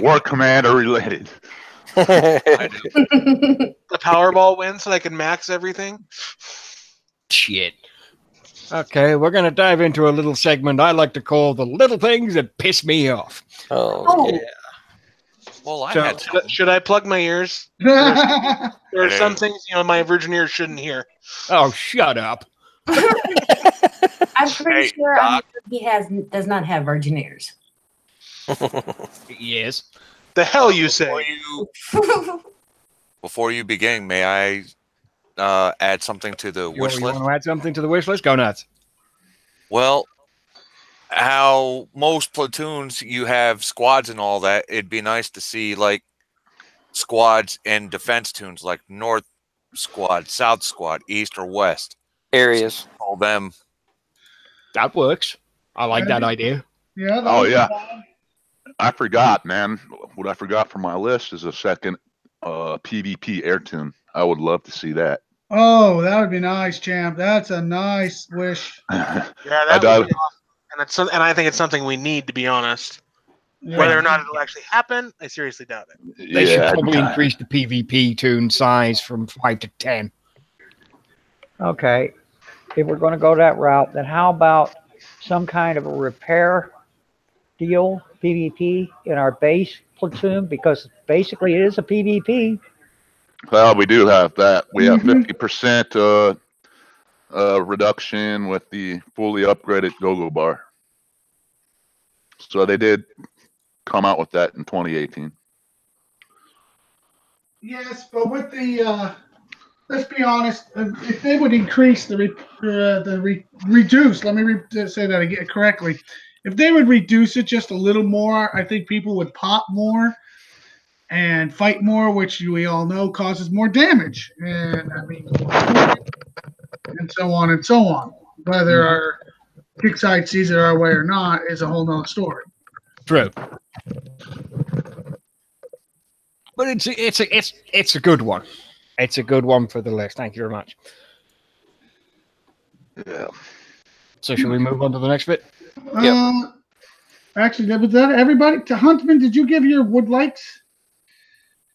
War Commander related. The Powerball win so I can max everything. Shit. Okay, we're going to dive into a little segment I like to call the little things that piss me off. Oh, yeah. Well, I So- had some. Should I plug my ears? There are some things my virgin ears shouldn't hear. Oh, shut up. I'm pretty Hey, sure Doc. he does not have virgin ears. Yes. The hell you say? Before you begin, may I add something to the You wish list? want to add something to the wish list? Go nuts. Well, how most platoons you have squads and all that, it'd be nice to see like squads and defense tunes like North Squad, South Squad, East or West. Areas. All them. That works. I like that idea. Yeah. Oh, yeah. I forgot, man. What I forgot from my list is a second PvP air tune. I would love to see that. Oh, that would be nice, champ. That's a nice wish. Yeah, that would be awesome. And I think it's something we need, to be honest. Yeah. Whether or not it'll actually happen, I seriously doubt it. They should probably increase the PvP tune size from 5 to 10. Okay, if we're going to go that route, then how about some kind of a repair deal, PvP, in our base platoon? Because basically it is a PvP. Well, we do have that. We have 50% reduction with the fully upgraded go-go bar. So they did come out with that in 2018. Yes, but with the let's be honest, if they would increase reduce, let me say that again correctly. If they would reduce it just a little more, I think people would pop more and fight more, which we all know causes more damage, and I mean, and so on and so on. Whether our Kickside sees it our way or not is a whole nother story. True. But it's a good one. It's a good one for the list. Thank you very much. Yeah. So should we move on to the next bit? Actually, was that everybody? To Huntman, did you give your would likes?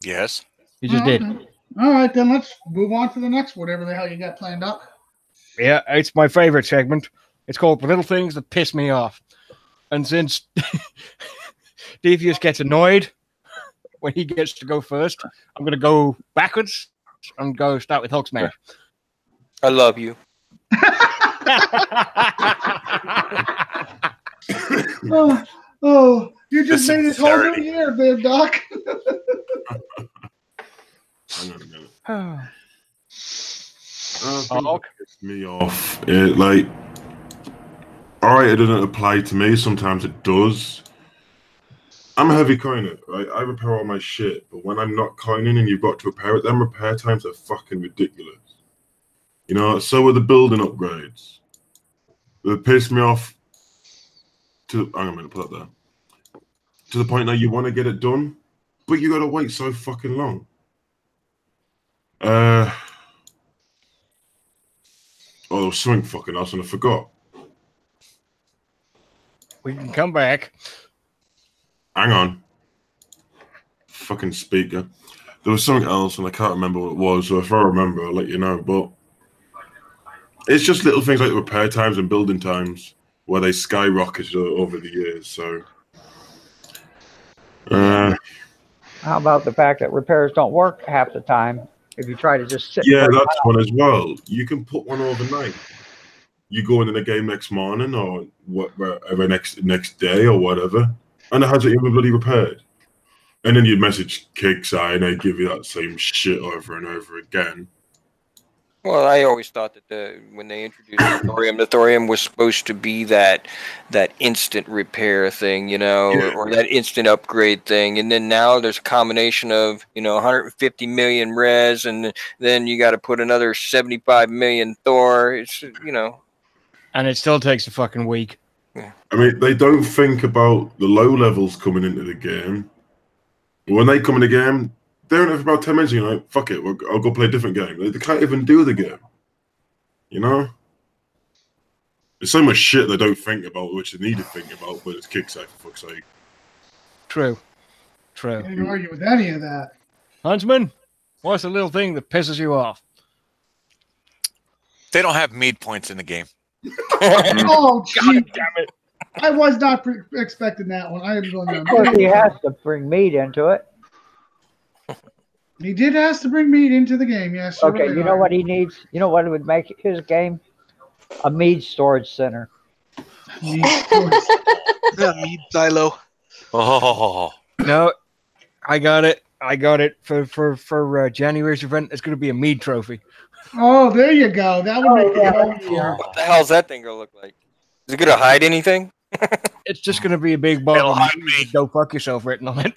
Yes. You just did. Okay. All right, then let's move on to the next, whatever the hell you got planned up. Yeah, it's my favorite segment. It's called The Little Things That Piss Me Off. And since Devious gets annoyed when he gets to go first, I'm going to go backwards and start with Hulk Smash. I love you. Oh, you just The made this whole new sincerity. year, there, Doc. Hang on a minute. Hulk? Pissed me off. All right, it doesn't apply to me. Sometimes it does. I'm a heavy coiner, right? I repair all my shit, but when I'm not coining and you've got to repair it, them repair times are fucking ridiculous. You know, so are the building upgrades. They piss me off to, I'm going to put that there. To the point that you want to get it done, but you got to wait so fucking long. Oh, there was something fucking else and I forgot. We can come back. Hang on. Fucking speaker. There was something else and I can't remember what it was, so if I remember, I'll let you know. But it's just little things like repair times and building times where they skyrocketed over the years, so... How about the fact that repairs don't work half the time if you try to just sit? Yeah, that's one as well. You can put one overnight. You go in the game next morning or whatever next day or whatever, and it hasn't even bloody repaired. And then you message Kickside and they give you that same shit over and over again. Well, I always thought that when they introduced the thorium was supposed to be that instant repair thing, you know, or that instant upgrade thing. And then now there's a combination of, 150 million res, and then you got to put another 75 million Thor. It's, And it still takes a fucking week. I mean, they don't think about the low levels coming into the game. When they come in the game, they're in it for about 10 minutes, fuck it, I'll go play a different game. They can't even do the game. There's so much shit they don't think about, which they need to think about, but it's Kickside, for fuck's sake. True. I can't argue with any of that. Huntsman, what's the little thing that pisses you off? They don't have mead points in the game. Oh, gee. Damn it. I was not expecting that one. I am going to. Of course, he has to bring meat into it. He did ask to bring meat into the game, yes. Okay, you know what he needs? You know what would make his game? A mead storage center. Mead storage. Mead silo. Oh. No, I got it. For January's event. It's going to be a mead trophy. Oh, there you go. That would make it easier. What the hell's that thing going to look like? Is it going to hide anything? It's just going to be a big bottle of mead. Go fuck yourself written on it.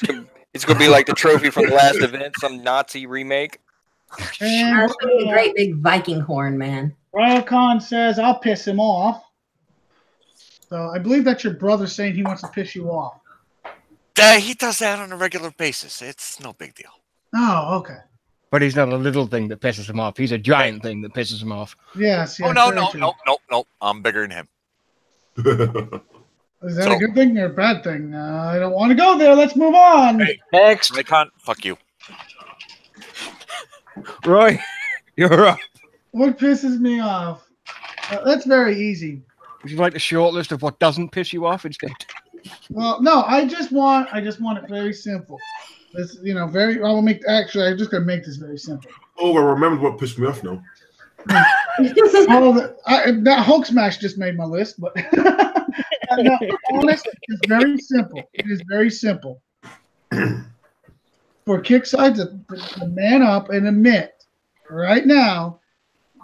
It's going to be like the trophy from the last event, some Nazi remake. And, That's going to be a great big Viking horn, man. Royal Khan says, I'll piss him off. So I believe that's your brother saying he wants to piss you off. He does that on a regular basis. It's no big deal. Oh, okay. But he's not a little thing that pisses him off. He's a giant thing that pisses him off. Yes. Oh, no. I'm bigger than him. Is that a good thing or a bad thing? I don't want to go there. Let's move on. Hey, next. I can't. Fuck you. Roy, you're up. What pisses me off? That's very easy. Would you like the short list of what doesn't piss you off instead? Well, no, I just want it very simple. This, I'm just gonna make this very simple. Oh, I remembered what pissed me off now. That Hulk smash just made my list, but no, honestly, it's very simple. It is very simple. For Kickside to man up and admit right now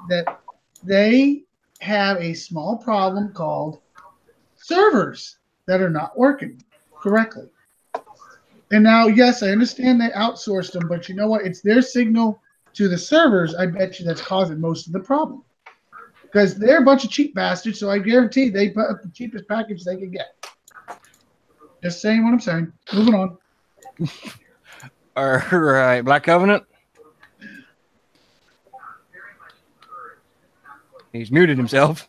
that they have a small problem called servers that are not working correctly. And now, yes, I understand they outsourced them, but you know what? It's their signal to the servers, I bet you, that's causing most of the problem. Because they're a bunch of cheap bastards, so I guarantee they put up the cheapest package they can get. Just saying what I'm saying. Moving on. All right, Black Covenant. He's muted himself.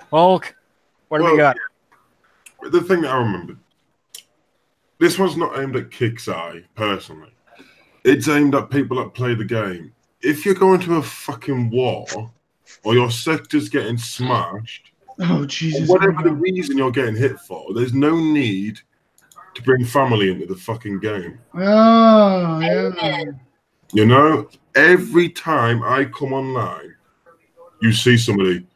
Hulk, what do we got? The thing that I remembered. This one's not aimed at Kick's Eye, personally. It's aimed at people that play the game. If you're going to a fucking war, or your sector's getting smashed, oh Jesus! Whatever the reason you're getting hit for, there's no need to bring family into the fucking game. Oh, yeah. Every time I come online, you see somebody.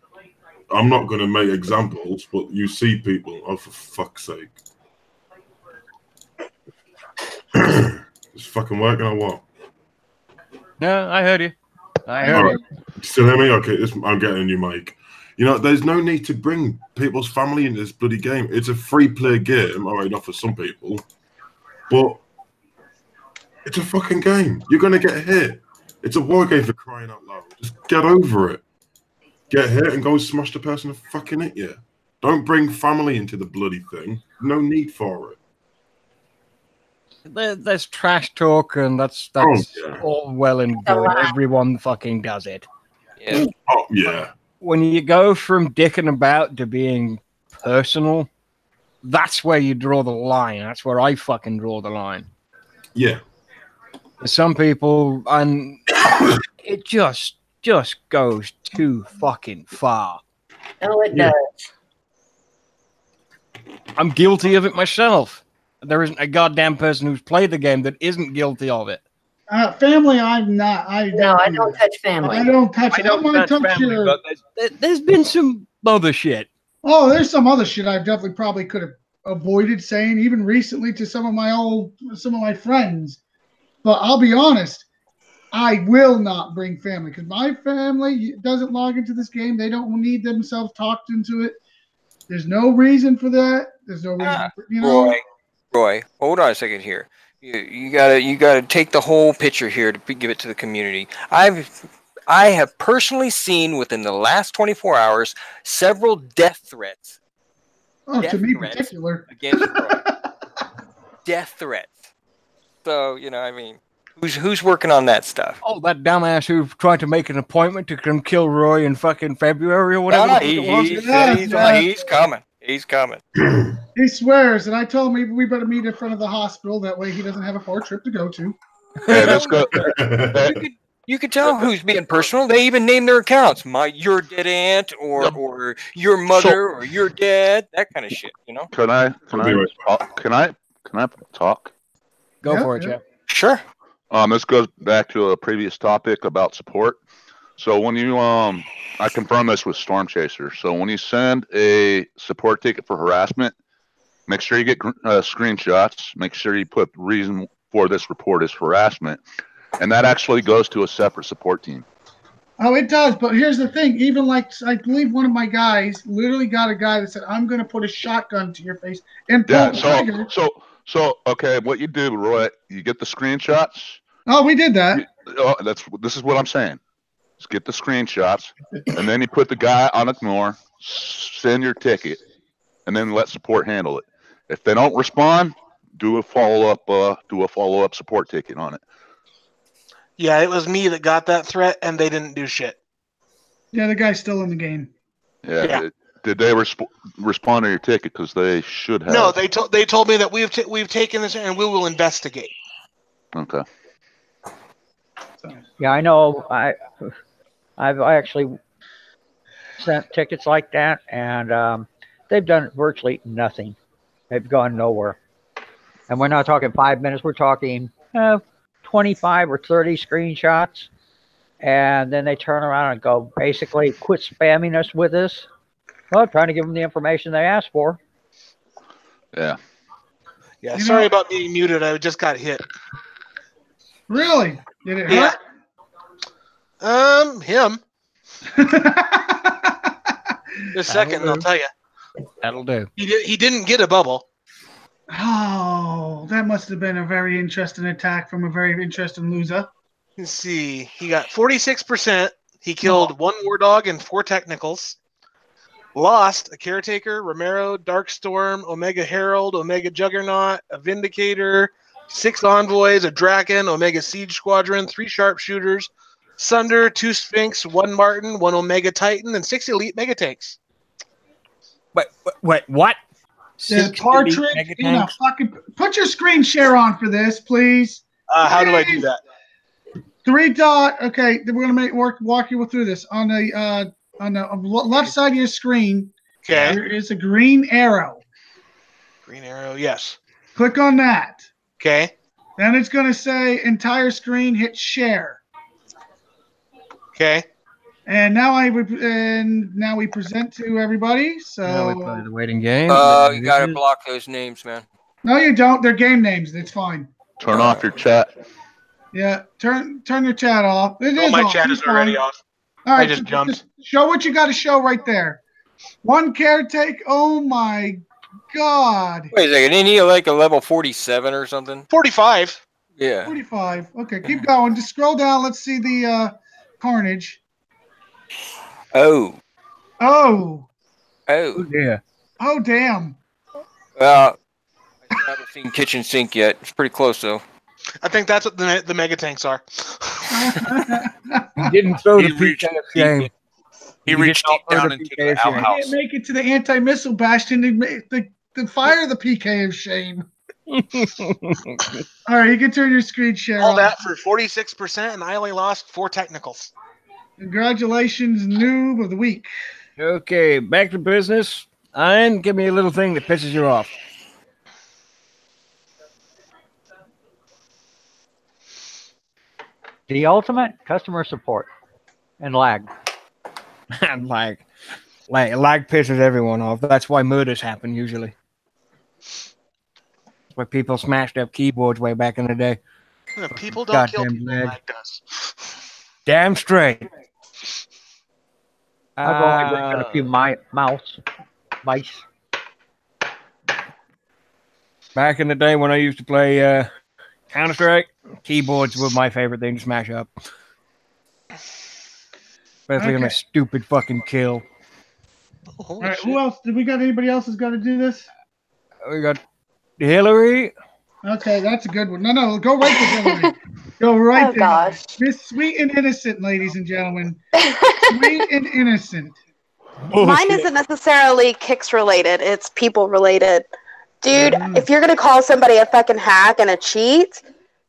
I'm not going to make examples, but you see people. Oh, for fuck's sake! It's fucking working or what? No, I heard you. I heard you. Still hear me? Okay, I'm getting a new mic. There's no need to bring people's family into this bloody game. It's a free-play game. All right, not for some people. But it's a fucking game. You're going to get hit. It's a war game, for crying out loud. Just get over it. Get hit and go smash the person who fucking hit you. Don't bring family into the bloody thing. No need for it. There's trash talk, and that's all well and good. Everyone fucking does it. Yeah. Oh, yeah. When you go from dicking about to being personal, that's where you draw the line. That's where I fucking draw the line. Yeah. Some people, and it just goes too fucking far. Oh, it does. I'm guilty of it myself. There isn't a goddamn person who's played the game that isn't guilty of it. Family, I'm not. I don't touch family. I don't touch it. I might touch family, your... but there's been some other shit. Oh, there's some other shit I definitely probably could have avoided saying even recently to some of my friends. But I'll be honest, I will not bring family because my family doesn't log into this game. They don't need themselves talked into it. There's no reason for that. There's no reason, Roy, hold on a second here. You gotta take the whole picture here to give it to the community. I have personally seen within the last 24 hours several death threats. Oh, to me in particular. Against Roy. Death threats. So, I mean, who's working on that stuff? Oh, that dumbass who tried to make an appointment to come kill Roy in fucking February or whatever. He's coming. He's coming. He swears, and I told him we better meet in front of the hospital. That way he doesn't have a far trip to go to. Hey, let's go. You could tell who's being personal. They even name their accounts. Your dead aunt or your mother or your dad, that kind of shit, Can I talk? Go for it, Jeff. Sure. This goes back to a previous topic about support. So when you I confirmed this with Storm Chaser. So when you send a support ticket for harassment, make sure you get screenshots. Make sure you put reason for this report is harassment, and that actually goes to a separate support team. Oh, it does. But here's the thing. Even like, I believe one of my guys literally got a guy that said, "I'm going to put a shotgun to your face and pull the trigger." So okay, what you do, Roy? You get the screenshots. Oh, we did that. This is what I'm saying. Just get the screenshots, and then you put the guy on ignore, send your ticket, and then let support handle it. If they don't respond, do a follow up support ticket on it. Yeah, it was me that got that threat, and they didn't do shit. Yeah, the guy's still in the game. Yeah. Did they respond to your ticket? Because they should have. No, they told me that we've taken this and we will investigate. Okay. Yeah, I know. I've actually sent tickets like that, and they've done virtually nothing. They've gone nowhere. And we're not talking 5 minutes. We're talking 25 or 30 screenshots. And then they turn around and go, basically, quit spamming us with this. Well, trying to give them the information they asked for. Yeah. Yeah, sorry about being muted. I just got hit. Really? Did it hurt? Him. Just a second, and I'll tell you. That'll do. He didn't get a bubble. Oh, that must have been a very interesting attack from a very interesting loser. Let's see. He got 46%. He killed one war dog and 4 technicals. Lost a caretaker, Romero, Darkstorm, Omega Herald, Omega Juggernaut, a Vindicator, 6 envoys, a Draken, Omega Siege Squadron, 3 sharpshooters, Sunder, 2 Sphinx, 1 Martin, 1 Omega Titan, and 6 elite mega tanks. Wait, what? The partridge, fucking put your screen share on for this, please. How do I do that? 3 dot. Okay, we're gonna walk you through this on the left side of your screen. Okay, there is a green arrow. Green arrow, yes. Click on that. Okay. Then it's gonna say entire screen. Hit share. Okay. And now we present to everybody. So now we play the waiting game. You gotta block those names, man. No, you don't. They're game names. It's fine. Turn off your chat. Yeah, turn your chat off. My chat is already off. All right, I just jumped. Just show what you got to show right there. 1 caretaker. Oh my God. Wait a second. Isn't he like a level 47 or something? 45. Yeah. 45. Okay, keep going. Just scroll down. Let's see the carnage. Oh. Yeah. Oh, damn. Well, I haven't seen kitchen sink yet. It's pretty close though. I think that's what the mega tanks are. He didn't throw the PK of shame. He reached deep down into the outhouse. He didn't make it to the anti-missile bastion to fire the PK of shame. All right, you can turn your screen share All on. that for 46%, and I only lost 4 technicals. Congratulations, noob of the week. Okay, back to business. And give me a little thing that pisses you off. The ultimate customer support and lag. And lag pisses everyone off. That's why murders happen usually. Where people smashed up keyboards way back in the day. Yeah, people don't kill Goddamn people. leg. Lag does. Damn straight. I've only broken a few mice. Back in the day when I used to play Counter-Strike, keyboards were my favorite thing to smash up. Especially on a stupid fucking kill. All right, who else? Did we got anybody else that's got to do this? We got Hillary. Okay, that's a good one. No, go right to Hillary. Go right to Hillary. Miss Sweet and Innocent, ladies and gentlemen. Sweet and Innocent. Mine isn't necessarily kicks related, it's people related. Dude, if you're gonna call somebody a fucking hack and a cheat,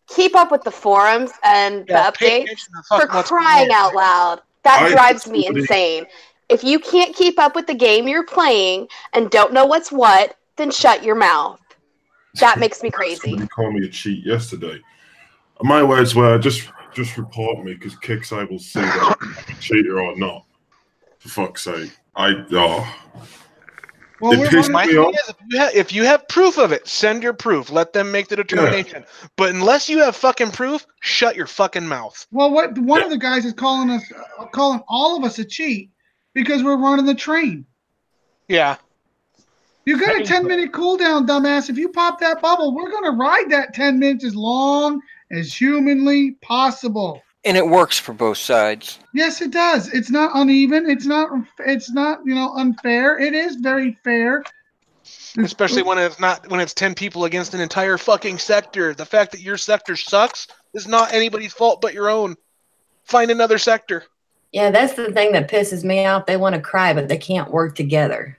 keep up with the forums and the updates for crying out loud. That drives me insane. If you can't keep up with the game you're playing and don't know what's what, then shut your mouth. That makes me crazy. Somebody called me a cheat yesterday. My words were just report me because Kixeye will see that I'm a cheater or not. For fuck's sake. Well, my thing is, if you have proof of it, send your proof. Let them make the determination. Yeah. But unless you have fucking proof, shut your fucking mouth. Well, one of the guys is calling all of us a cheat because we're running the train. Yeah. You got a 10-minute cooldown, dumbass. If you pop that bubble, we're going to ride that 10 minutes as long as humanly possible. And it works for both sides. Yes, it does. It's not uneven. It's not unfair. It is very fair. Especially when it's 10 people against an entire fucking sector. The fact that your sector sucks is not anybody's fault but your own. Find another sector. Yeah, that's the thing that pisses me off. They want to cry, but they can't work together.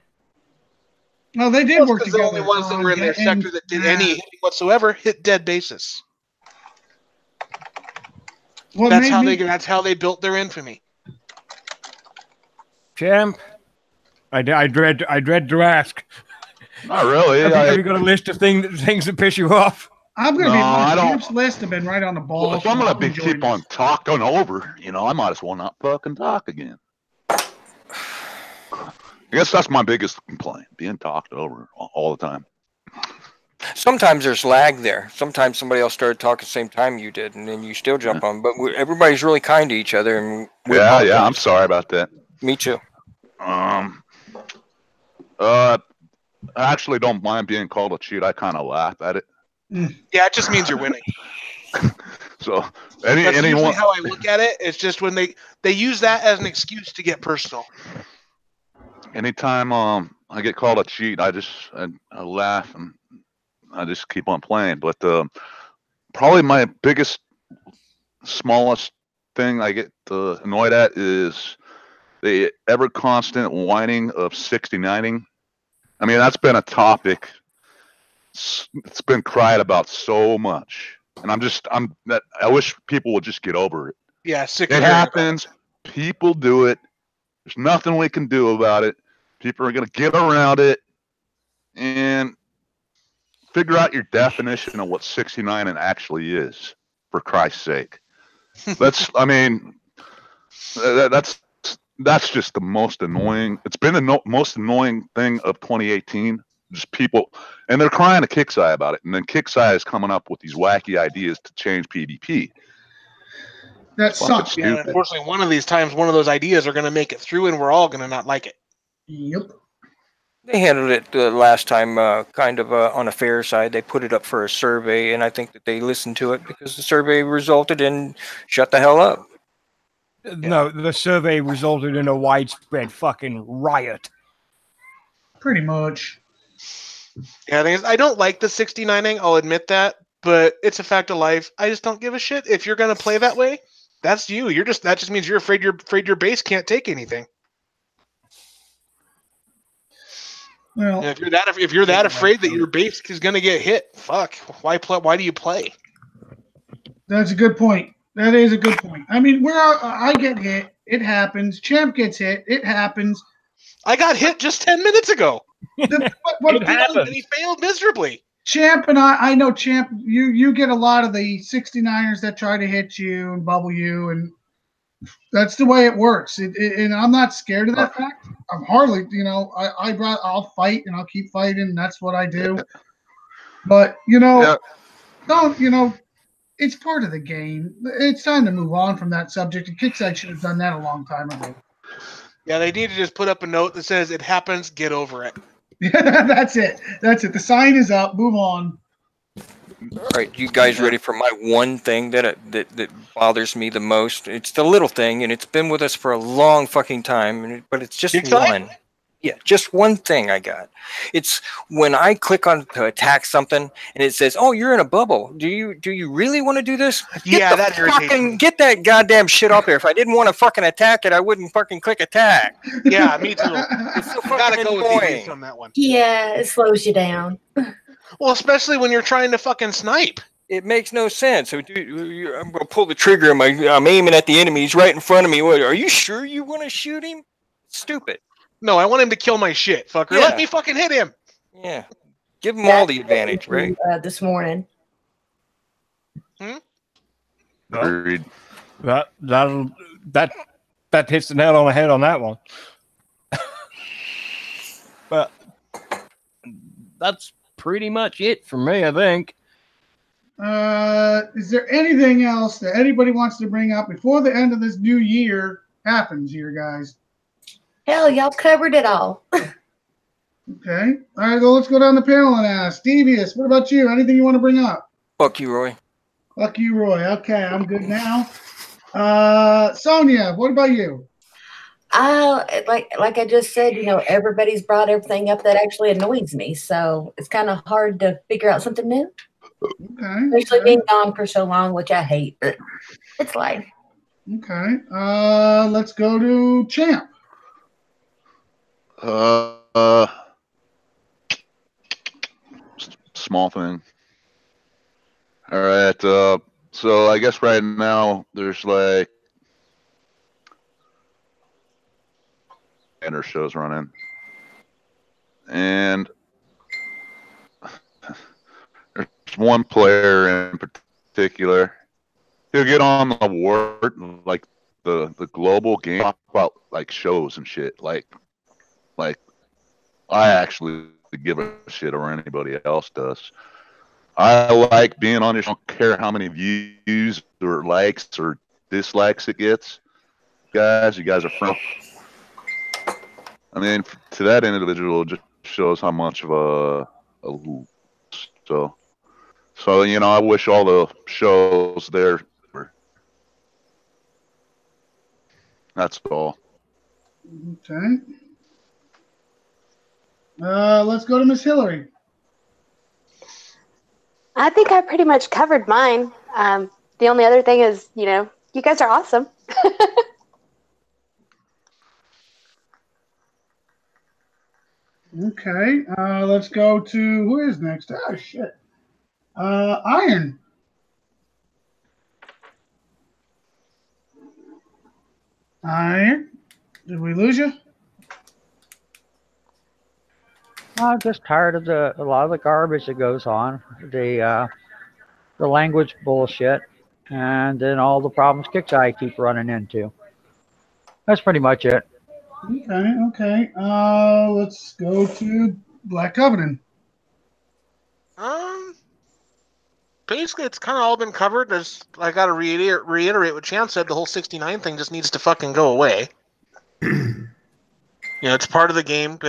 No, they did work together. The only ones that were in their sector that did any hitting whatsoever hit dead basis. Well, that's how they built their infamy. Champ, I dread to ask. Not really. Have you got a list of things that piss you off? I'm going to be my Champ's list have been right on the ball. Well, if I'm going to keep on talking over, I might as well not fucking talk again. I guess that's my biggest complaint, being talked over all the time. Sometimes there's lag there. Sometimes somebody else started talking at the same time you did, and then you still jump on. But everybody's really kind to each other. And yeah, I'm sorry about that. Me too. I actually don't mind being called a cheat. I kind of laugh at it. Yeah, it just means you're winning. So that's usually how I look at it. It's just when they use that as an excuse to get personal. Anytime I get called a cheat, I laugh and I just keep on playing. But probably my smallest thing I get annoyed at is the ever constant whining of 69ing. I mean, that's been a topic. It's been cried about so much, and I wish people would just get over it. Yeah, it happens. People do it. There's nothing we can do about it. People are going to get around it and figure out your definition of what 69 actually is, for Christ's sake. That's just the most annoying. It's been the most annoying thing of 2018. Just people, and they're crying to Kixeye about it. And then Kixeye is coming up with these wacky ideas to change PvP. That sucks. Yeah, unfortunately, one of these times, one of those ideas are going to make it through, and we're all going to not like it. Yep. They handled it last time kind of on a fair side. They put it up for a survey, and I think that they listened to it because the survey resulted in shut the hell up. No, the survey resulted in a widespread fucking riot. Pretty much. Yeah, the thing is, I don't like the 69ing, I'll admit that, but it's a fact of life. I just don't give a shit. If you're going to play that way, that's you. That just means you're afraid your base can't take anything. Well, and if you're that afraid that your base is going to get hit, fuck. Why do you play? That's a good point. That is a good point. I mean, I get hit. It happens. Champ gets hit. It happens. I got hit just 10 minutes ago. It happened. And he failed miserably. Champ and I know Champ, you get a lot of the 69ers that try to hit you and bubble you, and that's the way it works. And I'm not scared of that fact. I'm hardly, I'll fight and I'll keep fighting. And that's what I do. But don't. It's part of the game. It's time to move on from that subject. And Kickside should have done that a long time ago. Yeah, they need to just put up a note that says it happens, get over it. That's it. The sign is up. Move on. All right, you guys ready for my one thing that bothers me the most? It's the little thing, and it's been with us for a long fucking time, but it's just one. Yeah, just one thing I got. It's when I click on to attack something, and it says, "Oh, you're in a bubble. Do you really want to do this?" That irritates me. Get that goddamn shit up there. If I didn't want to fucking attack it, I wouldn't fucking click attack. Yeah, me too. It's so Gotta go with annoying. DBs on that one. Yeah, it slows you down. Well, especially when you're trying to fucking snipe. It makes no sense. So, I'm gonna pull the trigger. I'm aiming at the enemy. He's right in front of me. What? Are you sure you want to shoot him? Stupid. No, I want him to kill my shit, fucker. Yeah. Let me fucking hit him. Yeah, give him all the advantage, right? This morning. Agreed. That hits the nail on the head on that one. But that's pretty much it for me, I think. Is there anything else that anybody wants to bring up before the end of this new year happens here, guys? Hell, y'all covered it all. Okay. All right, well, let's go down the panel and ask. Devious, what about you? Anything you want to bring up? Fuck you, Roy. Fuck you, Roy. Okay, I'm good now. Sonia, what about you? Like I just said, everybody's brought everything up that actually annoys me. So it's kind of hard to figure out something new. Okay. Especially being gone for so long, which I hate, but it's life. Okay. Let's go to Champ. Small thing. All right. So I guess right now there's like banner shows running, and there's one player in particular. He'll get on the word like the global game, talk about like shows and shit. Like I actually give a shit or anybody else does. I like being on this. I don't care how many views or likes or dislikes it gets. Guys, you guys are from. I mean, to that individual, it just shows how much of a so I wish all the shows there were. That's all. Okay. Let's go to Miss Hillary. I think I pretty much covered mine. The only other thing is, you guys are awesome. Okay. Let's go to who is next? Oh shit. Iron. Iron. Did we lose you? I'm just tired of a lot of the garbage that goes on, the language bullshit, and then all the problems Kickside keep running into. That's pretty much it. Okay. Let's go to Black Covenant. Basically, it's kind of all been covered. I got to reiterate what Champ said. The whole 69 thing just needs to fucking go away. It's part of the game,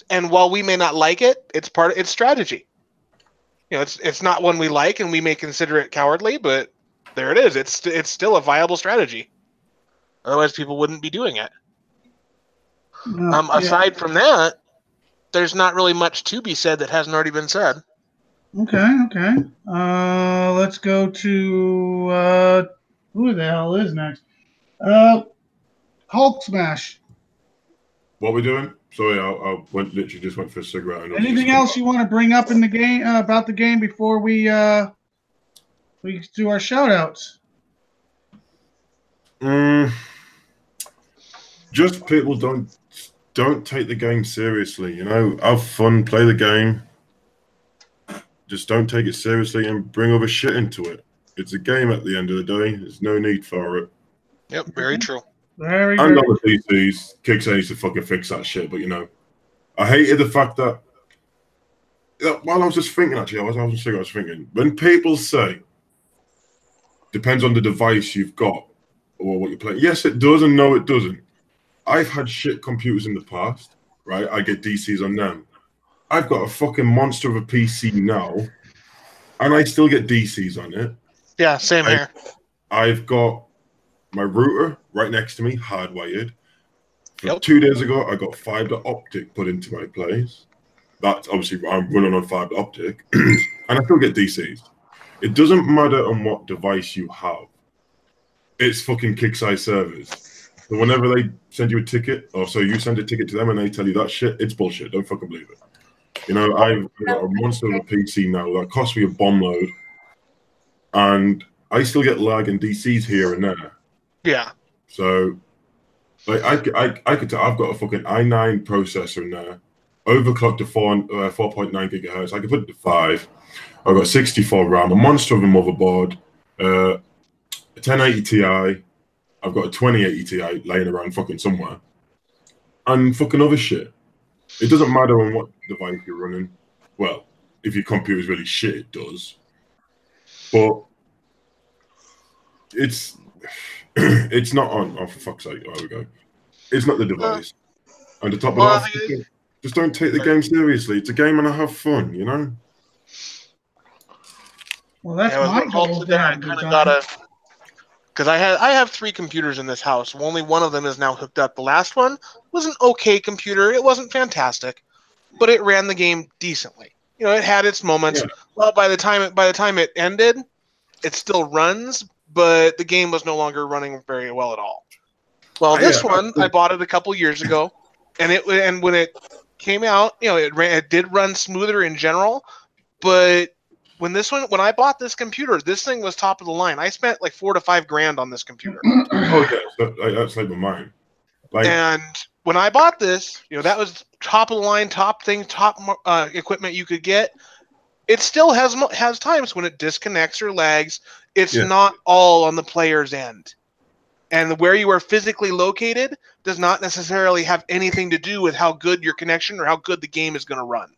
and while we may not like it, it's strategy. It's not one we like, and we may consider it cowardly, but there it is. It's still a viable strategy. Otherwise, people wouldn't be doing it. Aside from that, there's not really much to be said that hasn't already been said. Okay. Let's go to who the hell is next? Hulk Smash. What are we doing? Sorry, I literally just went for a cigarette. Anything else you want to bring up in the game about the game before we do our shout outs? Just people don't take the game seriously. Have fun, play the game. Just don't take it seriously and bring other shit into it. It's a game at the end of the day. There's no need for it. Yep, very true. Very and good. on the PCs, Kickstarter needs to fucking fix that shit. But I hated the fact that while I was just thinking, actually, I was thinking, when people say, depends on the device you've got or what you're playing. Yes, it does, and no, it doesn't. I've had shit computers in the past, right? I get DCs on them. I've got a fucking monster of a PC now, and I still get DCs on it. Yeah, same here. I've got my router right next to me, hardwired. 2 days ago, I got fiber optic put into my place. That's obviously I'm running on fiber optic, and I still get DCs. It doesn't matter on what device you have. It's fucking kick-size servers. So whenever they send you a ticket, or so you send a ticket to them and they tell you that shit, it's bullshit. Don't fucking believe it. You know, I've got a monster of a PC now that costs me a bomb load, and I still get lag and DCs here and there. Yeah. So, like, I could tell I've got a fucking i9 processor in there, overclocked to 4.9 gigahertz. I could put it to 5. I've got 64 RAM, a monster of a motherboard, a 1080 Ti. I've got a 2080 Ti laying around fucking somewhere, and fucking other shit. It doesn't matter on what device you're running. Well, if your computer's really shit, it does. But it's it's not on. Oh, for fuck's sake! There we go. It's not the device. And to top it off, just don't take the game seriously. It's a game and I have fun, you know. Well, that's my goal. I kind of gotta, because I have 3 computers in this house. Only one of them is now hooked up. The last one was an okay computer. It wasn't fantastic, but it ran the game decently. You know, it had its moments. Yeah. Well, by the time it ended, it still runs, but the game was no longer running very well at all. Well, this one I bought it a couple years ago, and when it came out, you know, it did run smoother in general, but when I bought this computer, this thing was top of the line. I spent like $4,000 to $5,000 on this computer. Oh yeah, that's like mine. And when I bought this, you know, that was top of the line, top equipment you could get. It still has times when it disconnects or lags. It's not all on the player's end. And where you are physically located does not necessarily have anything to do with how good your connection or how good the game is going to run.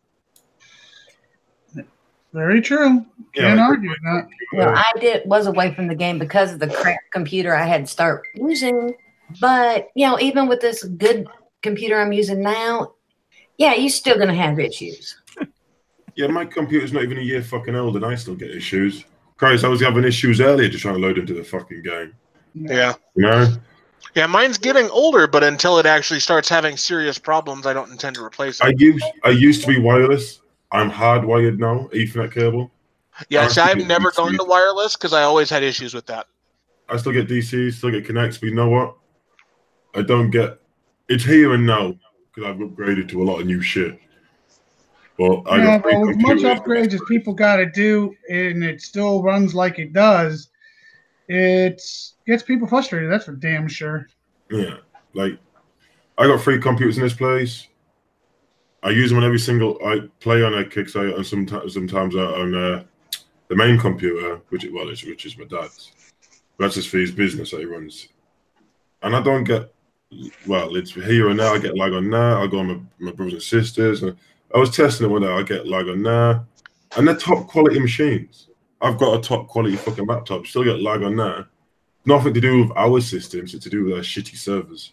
Very true. Can't argue that. Well, I was away from the game because of the crap computer I had to start using. But, you know, even with this good computer I'm using now, yeah, you're still going to have issues. Yeah, my computer's not even a year fucking old and I still get issues. Christ, I was having issues earlier just trying to load into the fucking game. Yeah. You know? Yeah, mine's getting older, but until it actually starts having serious problems, I don't intend to replace it. I used to be wireless. I'm hardwired now, Ethernet cable. Yeah, see, I've never gone to wireless because I always had issues with that. I still get DCs, still get connects, but you know what? I don't get... It's here and now because I've upgraded to a lot of new shit. But as much upgrades as people got to do, and it still runs like it does, it gets people frustrated. That's for damn sure. Yeah, like I got 3 computers in this place. I use them on every single. I play on a Kickstarter and sometimes on the main computer, which is my dad's. That's just for his business that he runs, and I don't get. Well, it's here and there. I get lag on there. I go on my brothers and sisters. And I was testing it one day. I get lag on there, and they're top quality machines. I've got a top quality fucking laptop. Still get lag on there. Nothing to do with our systems. It's to do with our shitty servers.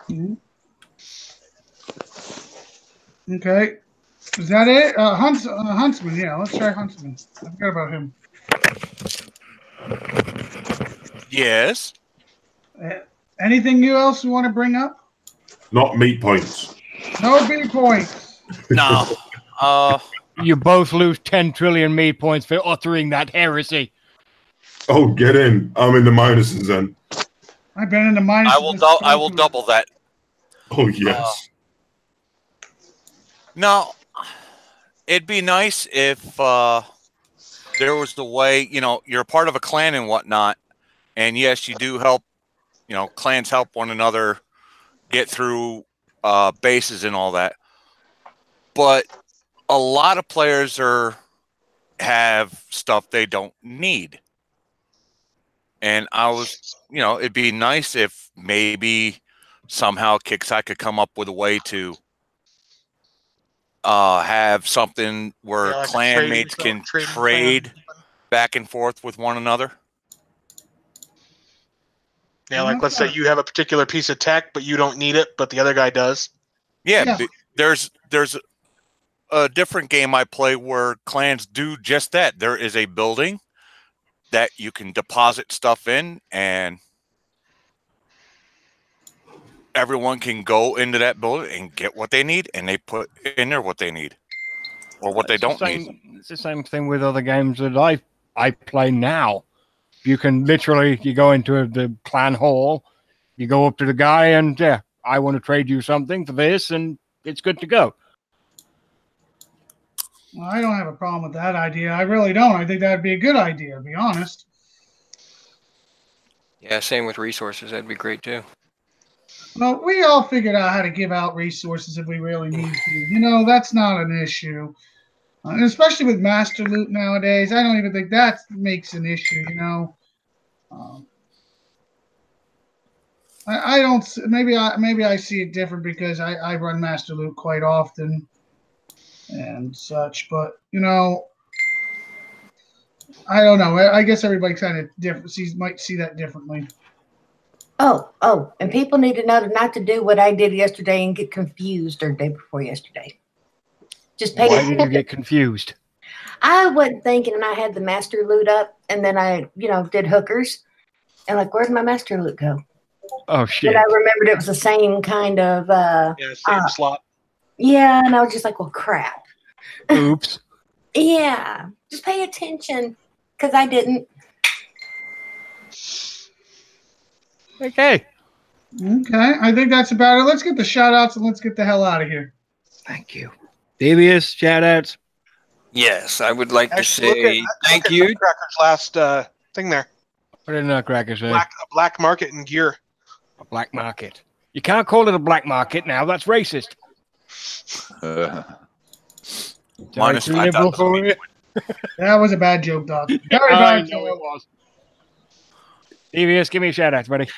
Mm-hmm. Okay. Is that it? Huntsman, yeah. Let's try Huntsman. I forgot about him. Yes. Anything else you want to bring up? Not meat points. No meat points. No. You both lose 10 trillion meat points for uttering that heresy. Oh, get in. I'm in the minuses then. I've been in the minuses. I will double that. Oh, yes. No, it'd be nice if there was the way, you know, you're a part of a clan and whatnot, and yes, you do help, you know, clans help one another get through bases and all that. But a lot of players have stuff they don't need. And I was, you know, it'd be nice if maybe somehow Kickside could come up with a way to have something where Yeah, like a clan trading mates stuff, can trading trade plan. back and forth with one another? Yeah, like let's say you have a particular piece of tech, but you don't need it, but the other guy does. Yeah, there's a different game I play where clans do just that. There is a building that you can deposit stuff in, and everyone can go into that building and get what they need, and they put in there what they need or what they don't need. It's the same thing with other games that I play now. You can literally, you go into the clan hall, you go up to the guy, and yeah, I want to trade you something for this, and it's good to go. Well, I don't have a problem with that idea. I really don't. I think that'd be a good idea, to be honest. Yeah, same with resources. That'd be great too. Well, we all figured out how to give out resources if we really need to. You know, that's not an issue. And especially with Master Loot nowadays, I don't even think that makes an issue, you know. I don't. Maybe I see it different because I run Master Loot quite often and such. But you know, I don't know. I guess everybody kind of might see that differently. Oh, and people need to know not to do what I did yesterday and get confused or day before yesterday. Just pay Why did you get confused? I wasn't thinking, and I had the Master Loot up, and then I, did hookers, and like, where'd my Master Loot go? Oh shit! And I remembered it was the same kind of same slot. Yeah, and I was just like, well, crap. Oops. Yeah, just pay attention, because I didn't. Okay. Okay, I think that's about it. Let's get the shout outs and let's get the hell out of here. Thank you. Devious shout outs. Yes, I would like to Actually, say thank you. Nutcracker's last thing there. What did Nutcracker say? A black market in gear. A black market. You can't call it a black market now. That's racist. Minus too liberal for you. That was a bad joke, Doc. Very I bad know joke. it was. Devious, give me a shout out, buddy.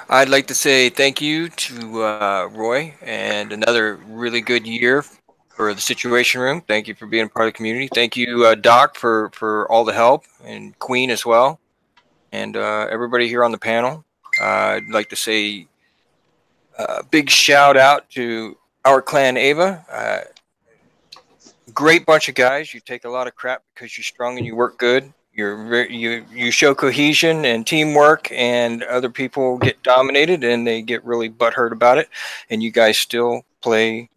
I'd like to say thank you to Roy and another really good year for the Situation Room. Thank you for being part of the community. Thank you, Doc, for all the help, and Queen as well, and everybody here on the panel. I'd like to say a big shout out to our clan Ava. Great bunch of guys. You take a lot of crap because you're strong and you work good. You show cohesion and teamwork, and other people get dominated and they get really butthurt about it. And you guys still play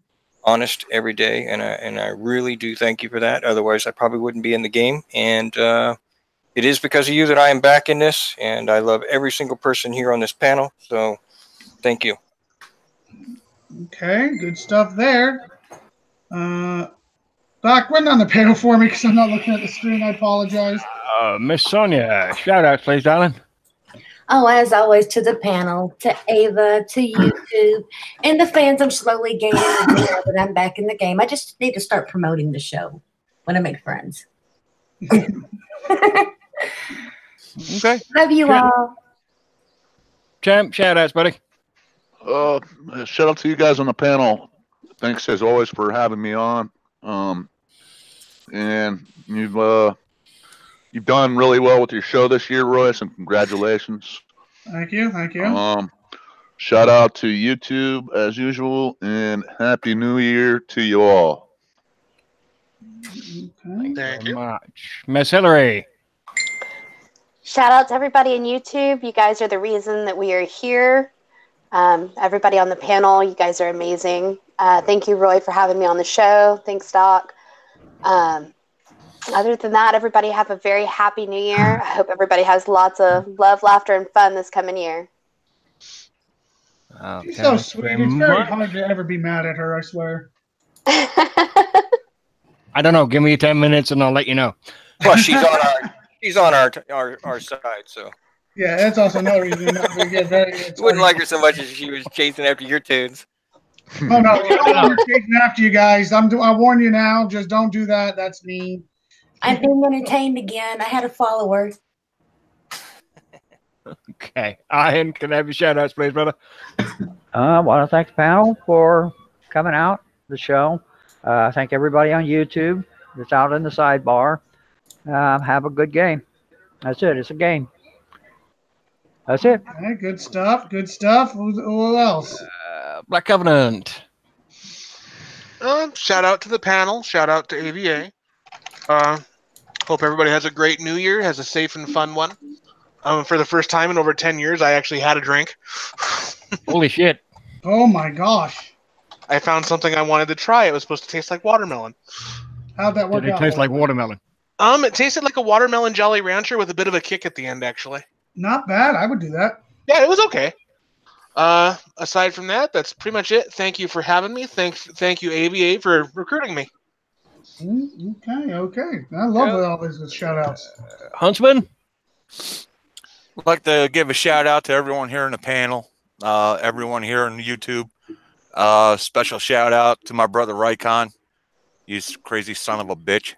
honest every day, and I really do thank you for that. Otherwise, I probably wouldn't be in the game. And it is because of you that I am back in this, and I love every single person here on this panel. So, thank you. Okay, good stuff there. Doc, run down the panel for me because I'm not looking at the screen. I apologize. Miss Sonia, shout out, please, darling. Oh, as always, to the panel, to Ava, to YouTube, and the fans. I'm slowly gaining the but I'm back in the game. I just need to start promoting the show when I make friends. Okay. Love you all. Champ, shout outs, buddy. Shout out to you guys on the panel. Thanks as always for having me on. And you've done really well with your show this year, Royce, and congratulations. Thank you. Shout out to YouTube as usual, and Happy New Year to you all. Okay. Thank you very much. Miss Hillary. Shout out to everybody on YouTube. You guys are the reason that we are here. Everybody on the panel, you guys are amazing. Thank you, Roy, for having me on the show. Thanks, Doc. Other than that, everybody have a very happy new year. I hope everybody has lots of love, laughter, and fun this coming year. Okay, She's so sweet. It's very hard to ever be mad at her, I swear. I don't know. Give me 10 minutes and I'll let you know. Well, she's on our side, so. Yeah, that's also another reason not to get very. You wouldn't like her so much as she was chasing after your tunes. Oh no, you don't want her chasing after you guys. I warn you now. Just don't do that. That's mean. I'm being entertained again. I had a follower. Okay. Ian, can I have your shout outs, please, brother? I want to thank the panel for coming out, the show. Thank everybody on YouTube that's out in the sidebar. Have a good game. That's it. It's a game. That's it. Okay, good stuff. Good stuff. Who else? Black Covenant. Shout out to the panel. Shout out to AVA. Hope everybody has a great New Year. Has a safe and fun one. For the first time in over 10 years, I actually had a drink. Holy shit. Oh my gosh. I found something I wanted to try. It was supposed to taste like watermelon. How'd that work Did it out? taste like watermelon? It tasted like a watermelon Jolly Rancher with a bit of a kick at the end, actually. Not bad. I would do that. Yeah, it was okay. Aside from that, that's pretty much it. Thank you for having me. Thank you, AVA, for recruiting me. Okay. I love all these shout outs. Huntsman? I'd like to give a shout out to everyone here in the panel, everyone here on YouTube. Special shout out to my brother Rycon. He's a crazy son of a bitch.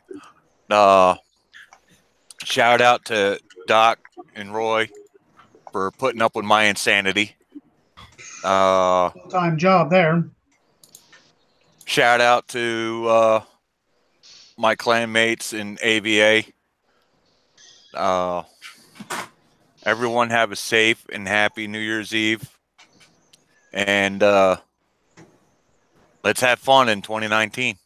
Shout out to Doc and Roy for putting up with my insanity. Full-time job there. Shout out to my clanmates in AVA. Everyone have a safe and happy New Year's Eve. And let's have fun in 2019.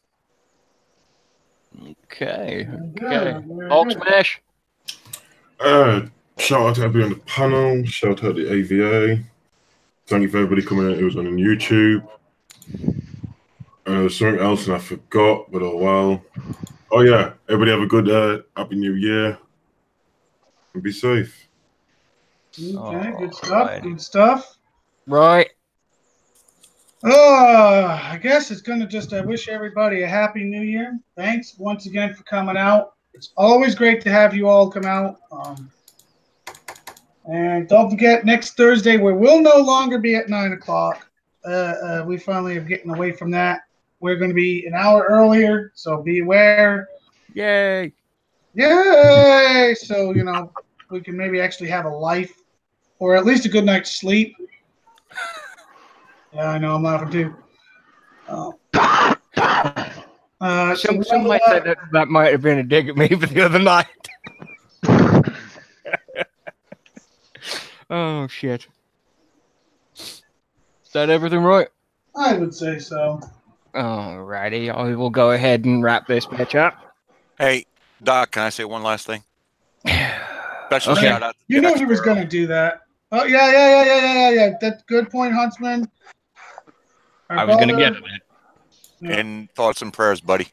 Okay. Hulk Smash. Shout out to everybody on the panel. Shout out to the AVA. Thank you for everybody coming in. It was on YouTube. There's something else and I forgot, but oh well. Oh yeah, everybody have a good happy New Year and be safe. Okay, good stuff. Right. Good stuff. Right. I guess it's gonna just wish everybody a happy New Year. Thanks once again for coming out. It's always great to have you all come out. And don't forget, next Thursday we will no longer be at 9 o'clock. We finally are getting away from that. We're going to be an hour earlier, so be aware. Yay! Yay! So, we can maybe actually have a life or at least a good night's sleep. Yeah, I know, I'm laughing too. Some might say that might have been a dig at me for the other night. Oh, shit. Is that everything right? I would say so. Alrighty, I will go ahead and wrap this bitch up. Hey, Doc, can I say one last thing? Special shout out. You knew he was going to do that. Oh, yeah. That's good point, Huntsman. I was going to get it. Yeah. And thoughts and prayers, buddy.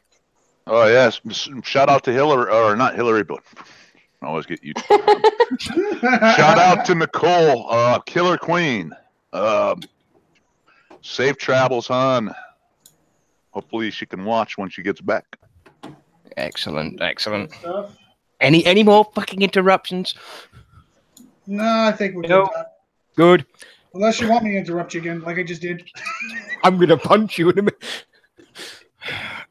Oh, yes. Shout out to Hillary, or not Hillary, but I always get you. Shout out to Nicole, Killer Queen. Safe travels, hon. Hopefully she can watch when she gets back. Excellent. Any more fucking interruptions? No, I think we're good. Good. Unless you want me to interrupt you again, like I just did. I'm going to punch you in a minute.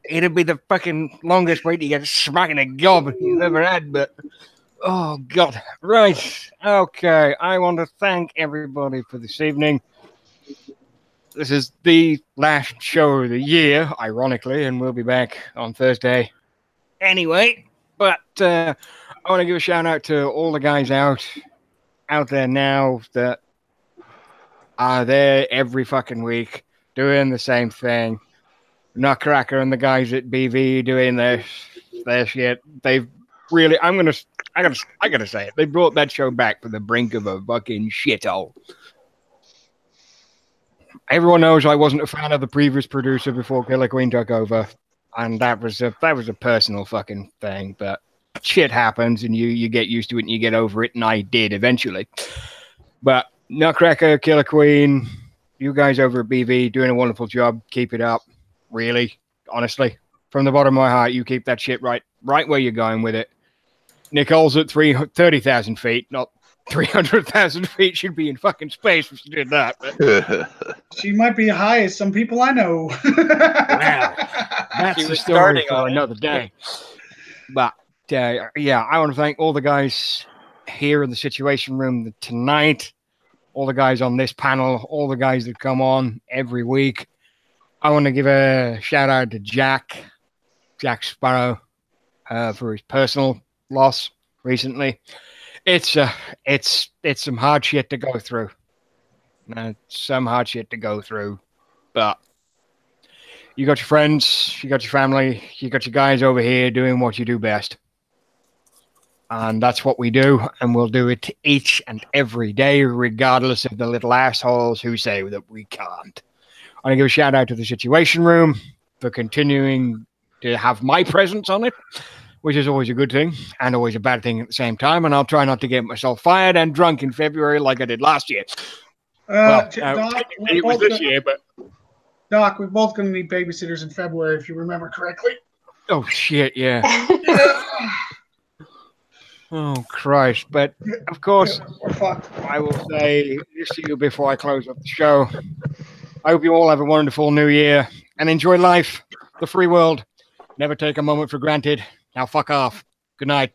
It'll be the fucking longest way to get smack in a gob you've ever had, but... Oh, God. Right. Okay. I want to thank everybody for this evening. This is the last show of the year, ironically, and we'll be back on Thursday anyway. But I want to give a shout out to all the guys out there now that are there every fucking week doing the same thing. Nutcracker and the guys at BV doing their shit. They've really, I gotta say it. They brought that show back from the brink of a fucking shithole. Everyone knows I wasn't a fan of the previous producer before Killer Queen took over, and that was a personal fucking thing. But shit happens, and you get used to it, and you get over it, and I did eventually. But Nutcracker, Killer Queen, you guys over at BV doing a wonderful job. Keep it up, really, honestly, from the bottom of my heart. You keep that shit right where you're going with it. Nicole's at 30,000 feet, not 300,000 feet. She'd be in fucking space if she did that. But... She might be high as some people I know. Wow. That's the story for another day. But, yeah, I want to thank all the guys here in the Situation Room tonight, all the guys on this panel, all the guys that come on every week. I want to give a shout out to Jack Sparrow, for his personal loss recently. It's some hard shit to go through. Some hard shit to go through, but you got your friends, you got your family, you got your guys over here doing what you do best. And that's what we do, and we'll do it each and every day, regardless of the little assholes who say that we can't. I want to give a shout out to the Situation Room for continuing to have my presence on it, which is always a good thing and always a bad thing at the same time. And I'll try not to get myself fired and drunk in February like I did last year. Doc, it was this year, but Doc, we're both going to need babysitters in February, if you remember correctly. Oh shit, yeah. Oh Christ! But of course, I will say this to you before I close up the show. I hope you all have a wonderful new year and enjoy life, the free world. Never take a moment for granted. Now fuck off. Good night.